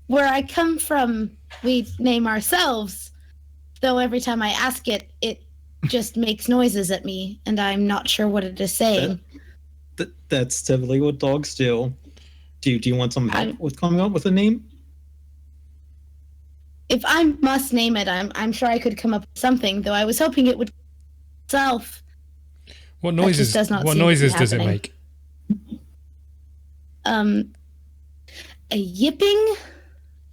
Where I come from, we name ourselves. Though every time I ask it, it just makes noises at me, and I'm not sure what it is saying. That's typically what dogs do. Do you want some help I'm- with coming up with a name? If I must name it, I'm sure I could come up with something. Though I was hoping it would itself. What That just noises? does not What seem to be noises does it happening. make? A yipping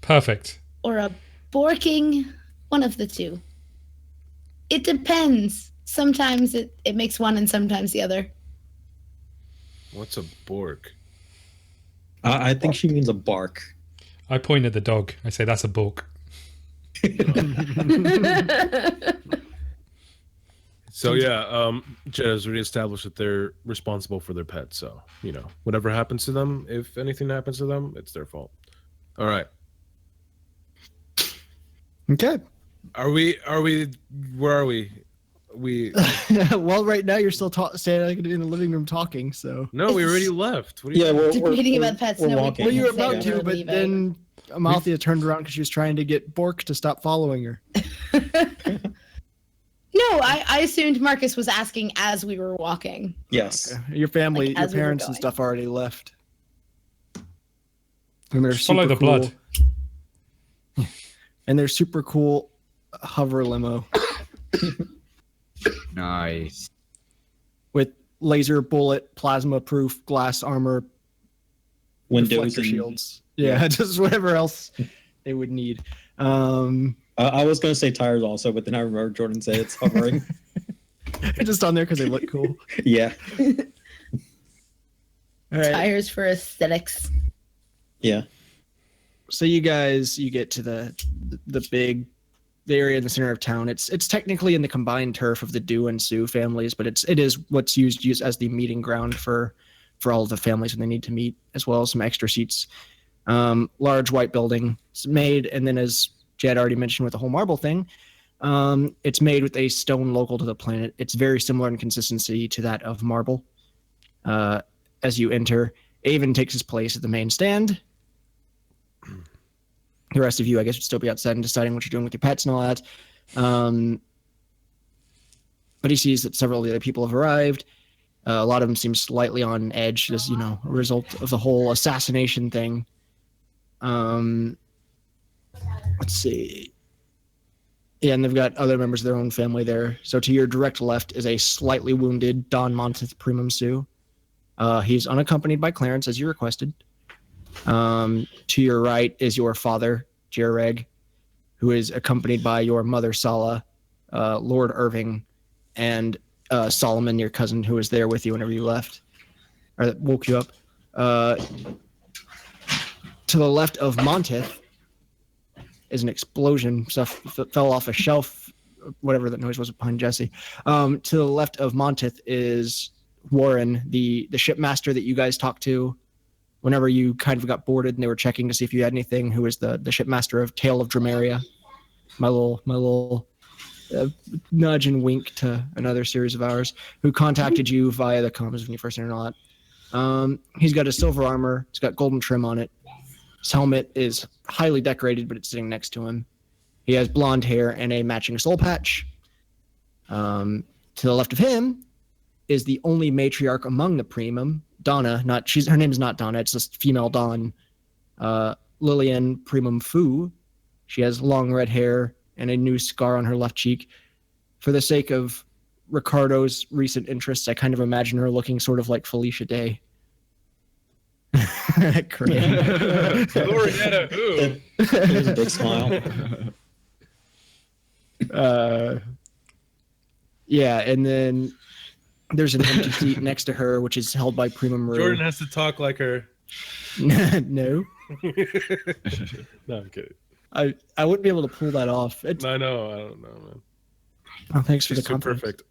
Perfect. or a borking, one of the two. It depends. Sometimes it makes one and sometimes the other. What's a bork? I think she means a bark. I point at the dog. I say that's a bulk. So yeah, Jedi has already established that they're responsible for their pets. So whatever happens to them, if anything happens to them, it's their fault. All right. Okay. Are we? Where are we? we Well, right now you're still standing in the living room talking. So no, we already left. What do you Yeah, Debating about pets. we're No, we walking. well, you were didn't say about we're to, gonna but leave it. then Amalthia turned around because she was trying to get Bork to stop following her. No, I assumed Marcus was asking as we were walking. Yes. Your family, Like, your as we were parents and going. stuff already left. And they're Follow super the blood. cool. And they're super cool hover limo Nice. with laser bullet, plasma proof glass armor, Windows reflector and shields. Yeah, just whatever else they would need. I was going to say tires also, but then I remember Jordan said it's hovering. Just on there because they look cool. Yeah. All right. Tires for aesthetics. Yeah. So you get to the area in the center of town. It's technically in the combined turf of the Dew and Sioux families, but it is what's used as the meeting ground for all of the families when they need to meet, as well as some extra seats. Large white building. It's made, and then as Jed already mentioned with the whole marble thing, it's made with a stone local to the planet. It's very similar in consistency to that of marble. As you enter, Aven takes his place at the main stand. The rest of you, I guess, would still be outside and deciding what you're doing with your pets and all that. But he sees that several of the other people have arrived. A lot of them seem slightly on edge as, a result of the whole assassination thing. Let's see. Yeah, and they've got other members of their own family there. So to your direct left is a slightly wounded Don Monteth Primum Sioux. He's unaccompanied by Clarence, as you requested. To your right is your father, Jereg, who is accompanied by your mother, Sala, Lord Irving, and Solomon, your cousin, who was there with you whenever you left, or that woke you up. To the left of Monteth is an explosion. Stuff fell off a shelf, whatever that noise was behind Jesse. To the left of Monteth is Warren, the shipmaster that you guys talked to whenever you kind of got boarded and they were checking to see if you had anything, who is the shipmaster of Tale of Dramaria. My little nudge and wink to another series of ours, who contacted you via the comms when you first entered all that. He's got a silver armor. It's got golden trim on it. His helmet is highly decorated, but it's sitting next to him. He has blonde hair and a matching soul patch. To the left of him is the only matriarch among the primum, Donna. Her name is not Donna. It's just female Dawn. Lillian Primum Fu. She has long red hair and a new scar on her left cheek. For the sake of Ricardo's recent interests, I kind of imagine her looking sort of like Felicia Day. Great. Glorietta, who? There's a big smile. Yeah, and then there's an empty seat next to her, which is held by Primum Rue. Jordan has to talk like her. No. No, I'm kidding. I wouldn't be able to pull that off. I know. I don't know, man. Oh, thanks for She's the too compliment.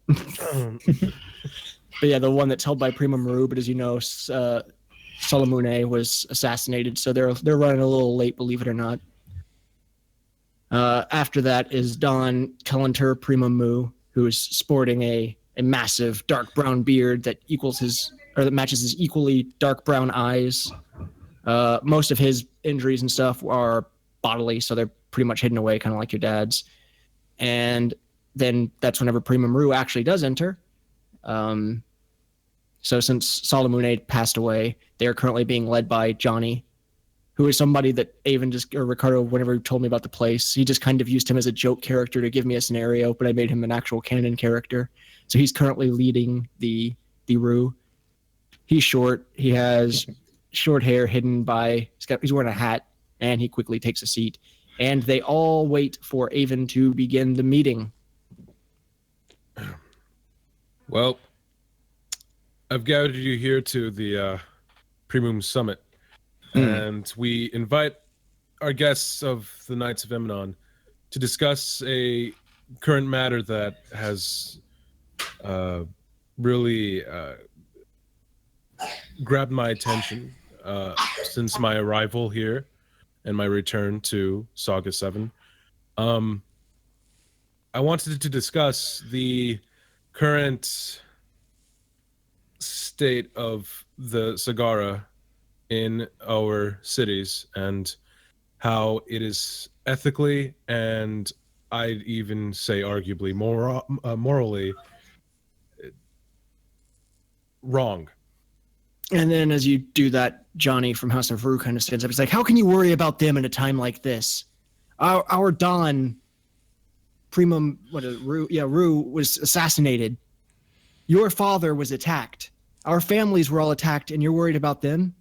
perfect. But yeah, the one that's held by Primum Rue, but as you know, Solomune was assassinated, so they're running a little late, believe it or not. After that is Don Kellenter Primum Mu, who is sporting a massive dark brown beard that matches his equally dark brown eyes. Most of his injuries and stuff are bodily, so they're pretty much hidden away, kind of like your dad's. And then that's whenever Primum Rue actually does enter. So since Solomune passed away, they are currently being led by Johnny, who is somebody that Aven or Ricardo, whenever he told me about the place, he just kind of used him as a joke character to give me a scenario, but I made him an actual canon character. So he's currently leading the Rue. He's short. He has short hair hidden by, he's wearing a hat, and he quickly takes a seat. And they all wait for Aven to begin the meeting. Well, I've gathered you here to the Primum Summit, and we invite our guests of the Knights of Emanon to discuss a current matter that has really grabbed my attention since my arrival here and my return to Saga 7. I wanted to discuss the current state of the Sagara in our cities and how it is ethically and I'd even say arguably morally wrong. And then as you do that, Johnny from House of Rue kind of stands up. He's like, how can you worry about them in a time like this? Our Don, Primum, Rue was assassinated. Your father was attacked. Our families were all attacked, and you're worried about them?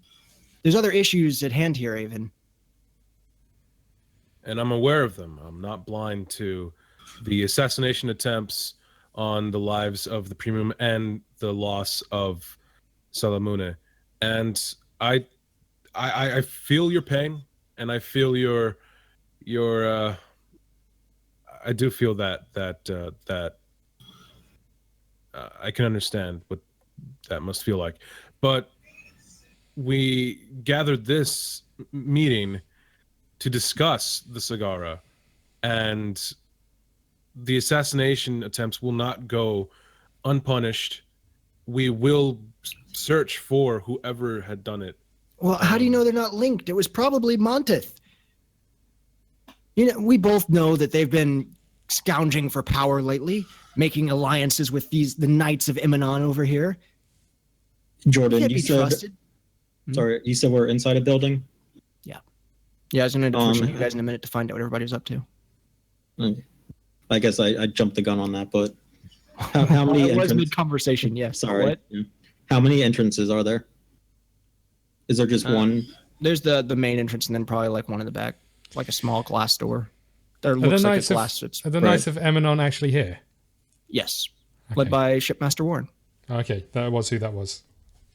There's other issues at hand here, Aven. And I'm aware of them. I'm not blind to the assassination attempts on the lives of the Primum and the loss of Salamune. And I feel your pain, and I feel your I do feel that I can understand what that must feel like. But we gathered this meeting to discuss the Sagara, and the assassination attempts will not go unpunished. We will search for whoever had done it. Well, how do you know they're not linked? It was probably Montith. You know, we both know that they've been scounging for power lately, making alliances with the Knights of Emanon over here. Jordan, you said we're inside a building? Yeah, I was going to push you guys in a minute to find out what everybody was up to. I guess I jumped the gun on that, but how many it was mid-conversation, yes. Sorry. What? Yeah. How many entrances are there? Is there just one? There's the main entrance and then probably like one in the back, like a small glass door. There looks like a glass. Are the Knights of Emanon actually here? Yes. Okay. Led by Shipmaster Warren. Okay, that was who that was.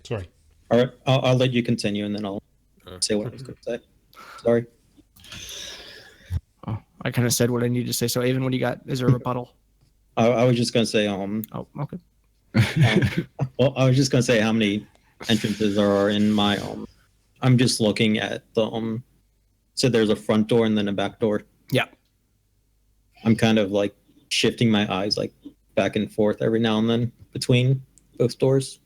Sorry. All right, I'll let you continue and then I'll say what I was going to say. Sorry. Oh, I kind of said what I needed to say. So, Aven, what do you got? Is there a rebuttal? I was just going to say, Oh, okay. well, I was just going to say how many entrances there are in my, I'm just looking at the, so there's a front door and then a back door. Yeah. I'm kind of like shifting my eyes like back and forth every now and then between both doors.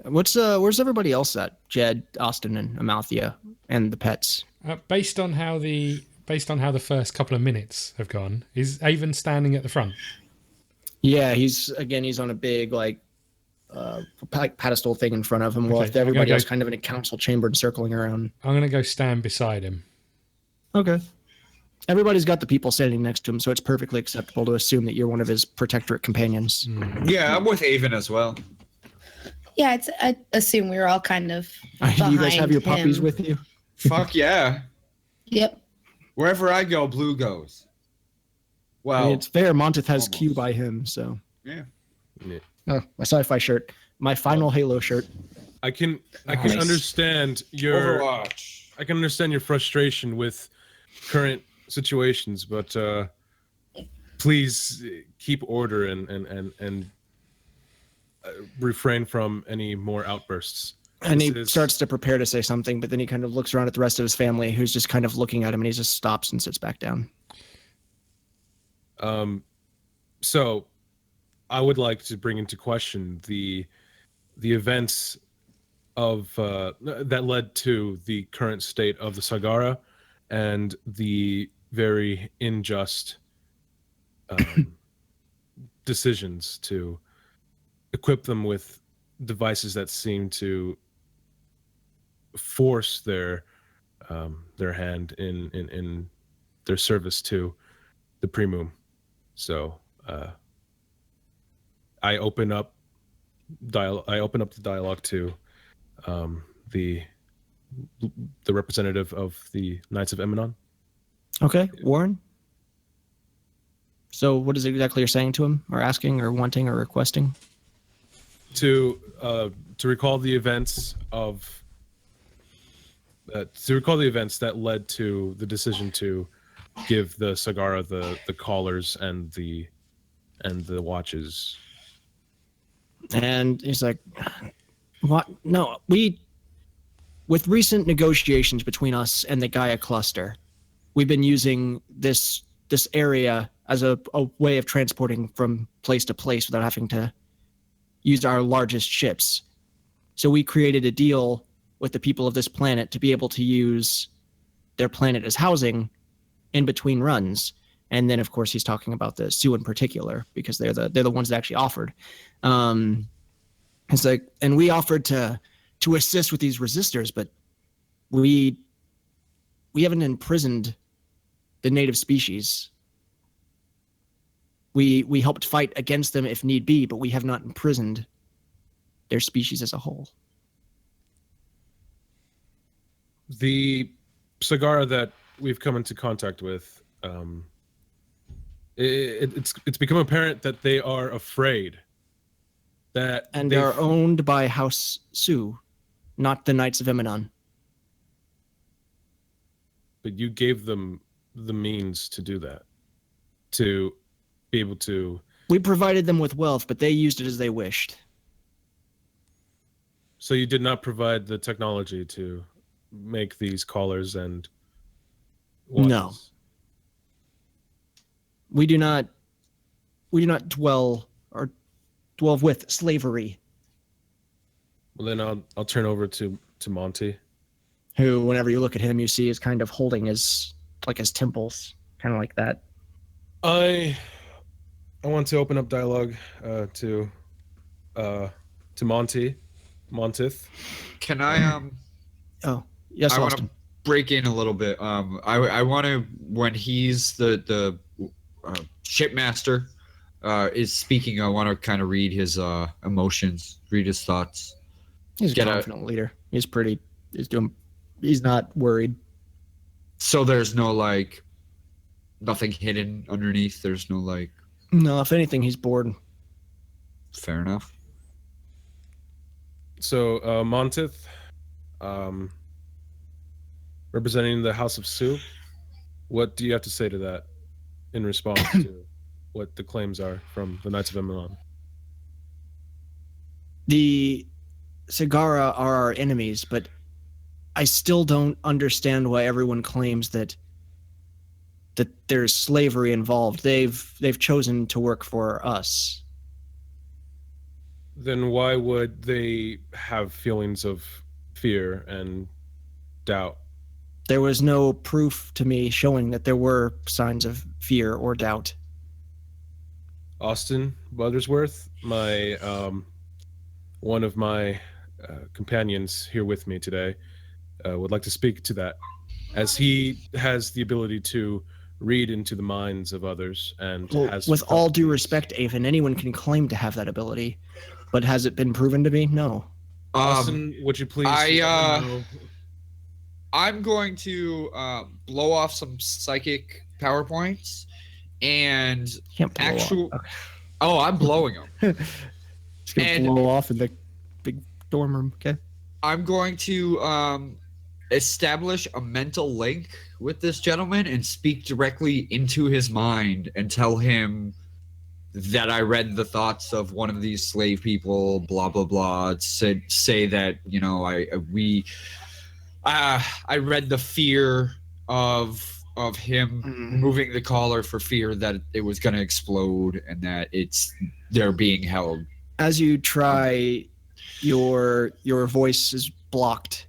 Where's everybody else at? Jed, Austin, and Amalthia, and the pets. Based on how the first couple of minutes have gone, is Aven standing at the front? Yeah, he's on a big like pedestal thing in front of him, while Okay, everybody else kind of in a council chamber and circling around. I'm gonna go stand beside him. Okay. Everybody's got the people standing next to him, so it's perfectly acceptable to assume that you're one of his protectorate companions. Yeah, I'm with Aven as well. Yeah, I assume we were all kind of You guys have your behind puppies him. with you? Fuck yeah. Yep. Wherever I go, Blue goes. Well, I mean, it's fair. Montith has almost. Q by him, so. Yeah. Oh, my sci-fi shirt. My final Halo shirt. I can Nice. understand your Overwatch. I can understand your frustration with current situations, but please keep order and refrain from any more outbursts. And he starts to prepare to say something, but then he kind of looks around at the rest of his family, who's just kind of looking at him, and he just stops and sits back down. So I would like to bring into question the events of that led to the current state of the Sagara and the very unjust decisions to equip them with devices that seem to force their hand in their service to the Primum. So I open up the dialogue to the representative of the Knights of Emanon. Okay, Warren? So what is it exactly you're saying to him, or asking, or wanting, or requesting? To recall the events that led to the decision to give the Sagara the collars and the watches. And he's like, what? No, with recent negotiations between us and the Gaia cluster, we've been using this area a way of transporting from place to place without having to use our largest ships. So we created a deal with the people of this planet to be able to use their planet as housing in between runs. And then, of course, he's talking about the Sioux in particular because they're the ones that actually offered. It's like, and we offered to assist with these resistors, but we haven't imprisoned the native species. We helped fight against them if need be, but we have not imprisoned their species as a whole. The Sagara that we've come into contact with, it's become apparent that they are afraid. And they are owned by House Sioux, not the Knights of Eminon. But you gave them the means to do that, to be able to... We provided them with wealth, but they used it as they wished. So you did not provide the technology to make these collars and watches? No. We do not dwell with slavery. Well, then I'll turn over to Monty. Who, whenever you look at him, you see is kind of holding his temples, kind of like that. I want to open up dialogue to Montith. Can I Oh, yes, I want Austin. to break in a little bit. I want to, when he's the shipmaster is speaking, I want to kind of read his emotions, read his thoughts. He's a confident leader. He's not worried. So there's no nothing hidden underneath. There's no No, if anything, he's bored. Fair enough. So Montith, representing the House of Sioux, what do you have to say to that in response to what the claims are from the Knights of Eminon? The Sagara are our enemies, but I still don't understand why everyone claims that there's slavery involved. They've chosen to work for us. Then why would they have feelings of fear and doubt? There was no proof to me showing that there were signs of fear or doubt. Austin Buttersworth, my one of my companions here with me today, would like to speak to that, as he has the ability to read into the minds of others and has... With all due respect, Aven, anyone can claim to have that ability, but has it been proven to be? No. Austin, would you please... I'm going to blow off some psychic PowerPoints and actual... Okay. Oh, I'm blowing them. Just gonna blow off in the big dorm room, okay? I'm going to establish a mental link with this gentleman and speak directly into his mind and tell him that I read the thoughts of one of these slave people, blah blah blah. Say that, you know, I read the fear of him removing the collar for fear that it was going to explode and that they're being held. As you try, your voice is blocked,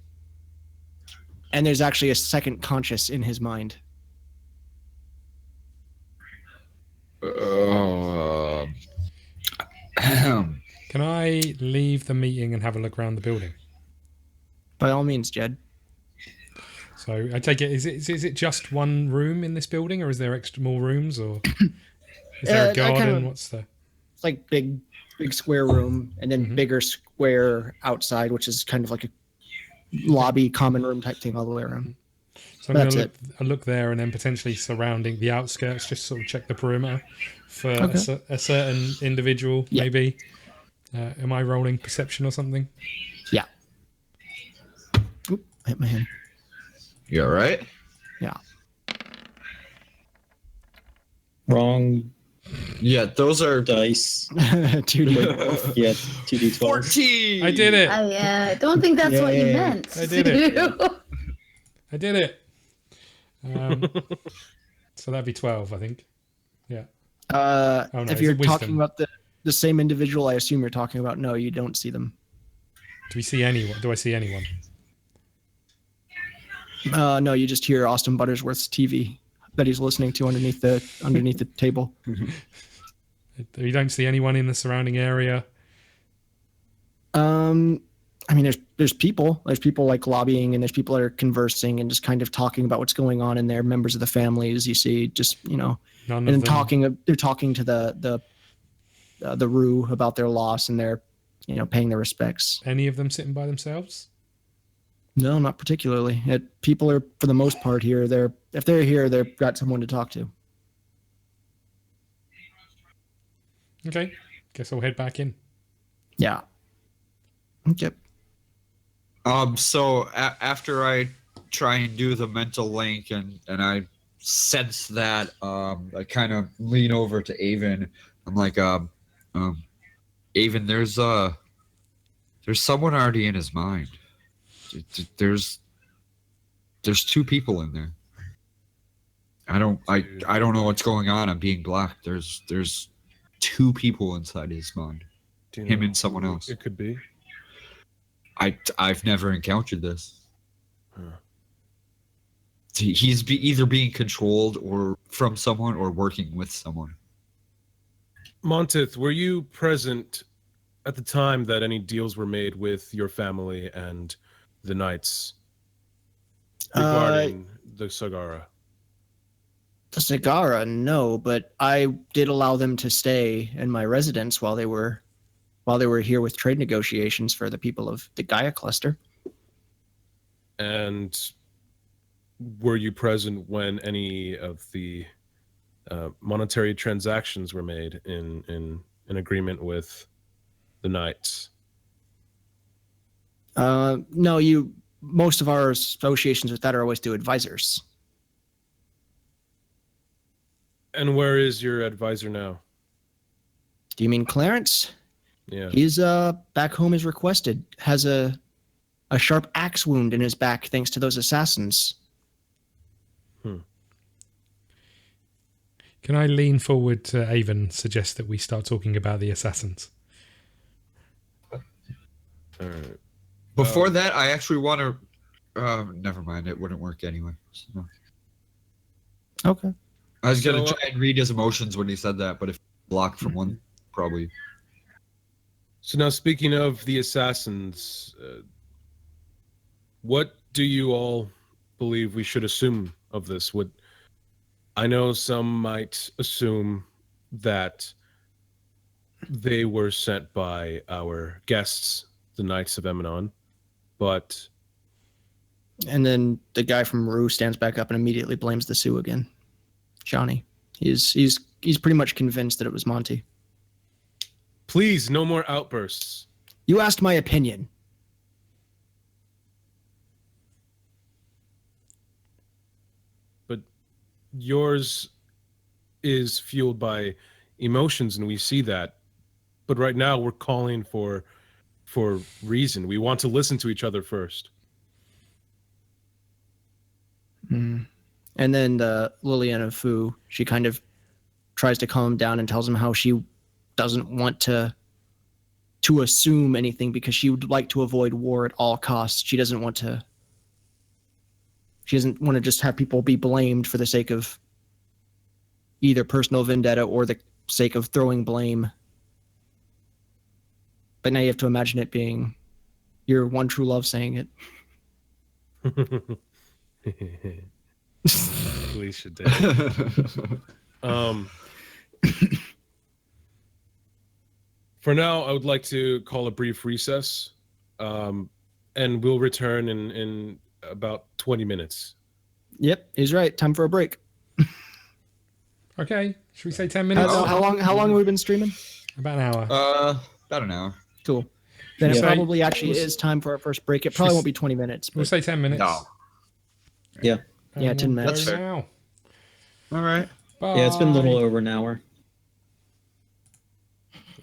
and there's actually a second conscious in his mind. Can I leave the meeting and have a look around the building? By all means, Jed. So I take it, is it just one room in this building, or is there extra more rooms, or is there a garden? What's the... It's like big square room, and then bigger square outside, which is kind of like a lobby, common room type thing all the way around. So I'm going to look there, and then potentially surrounding the outskirts, just sort of check the perimeter for a certain individual, maybe. Am I rolling perception or something? Yeah. Oop, I hit my hand. You all right? Yeah. Wrong. Yeah, those are dice. 2D12. Yeah, 2D12. 14. I did it. I don't think that's what you meant. I did it. I did it. So that'd be 12, I think. Yeah. If is you're it wisdom? talking about the same individual, I assume you're talking about. No, you don't see them. Do we see anyone? Do I see anyone? No, you just hear Austin Buttersworth's TV that he's listening to underneath the table. You don't see anyone in the surrounding area? I mean, there's people like lobbying, and there's people that are conversing and just kind of talking about what's going on in there. Members of the families, you see, just None of and them. they're talking to the Rue about their loss, and they're paying their respects. Any of them sitting by themselves? No, not particularly. People are, for the most part, here. If they're here, they've got someone to talk to. Okay. Guess I'll head back in. Yeah. Okay. So after I try and do the mental link and I sense that, I kind of lean over to Aven. I'm like, Aven, there's someone already in his mind. There's two people in there. I don't know what's going on. I'm being blocked. There's two people inside his mind. Him and someone else. It could be. I've never encountered this. Huh. He's either being controlled or from someone or working with someone. Montith, were you present at the time that any deals were made with your family and the Knights regarding the Sagara? The Sagara, no, but I did allow them to stay in my residence while they were here with trade negotiations for the people of the Gaia cluster. And were you present when any of the monetary transactions were made in agreement with the Knights? No, most of our associations with that are always through advisors. And where is your advisor now? Do you mean Clarence? Yeah. He's back home as requested. Has a sharp axe wound in his back thanks to those assassins. Can I lean forward to Aven, suggest that we start talking about the assassins? All right. Before that, I actually want to. Never mind. It wouldn't work anyway. So. Okay. I was gonna try and read his emotions when he said that, but if blocked from one, probably. So now, speaking of the assassins, what do you all believe we should assume of this? I know some might assume that they were sent by our guests, the Knights of Emanon, but... And then the guy from Rue stands back up and immediately blames the Sioux again. Johnny. He's pretty much convinced that it was Monty. Please, no more outbursts. You asked my opinion. But yours is fueled by emotions, and we see that. But right now, we're calling for reason. We want to listen to each other first. Mm. And then Liliana Fu, she kind of tries to calm him down and tells him how she doesn't want to assume anything because she would like to avoid war at all costs. She doesn't want to just have people be blamed for the sake of either personal vendetta or the sake of throwing blame. But now you have to imagine it being your one true love saying it. Alicia did. For now, I would like to call a brief recess, and we'll return in about 20 minutes. Yep, he's right. Time for a break. Okay, should we say 10 minutes? How long have we been streaming? About an hour. About an hour. Cool. Then Yeah. it probably actually is time for our first break. It probably won't be 20 minutes. We'll But say 10 minutes. No. Yeah. Yeah, 10 we'll minutes. go That's fair. now. All right. Yeah, it's been a little Bye. over an hour.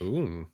Ooh.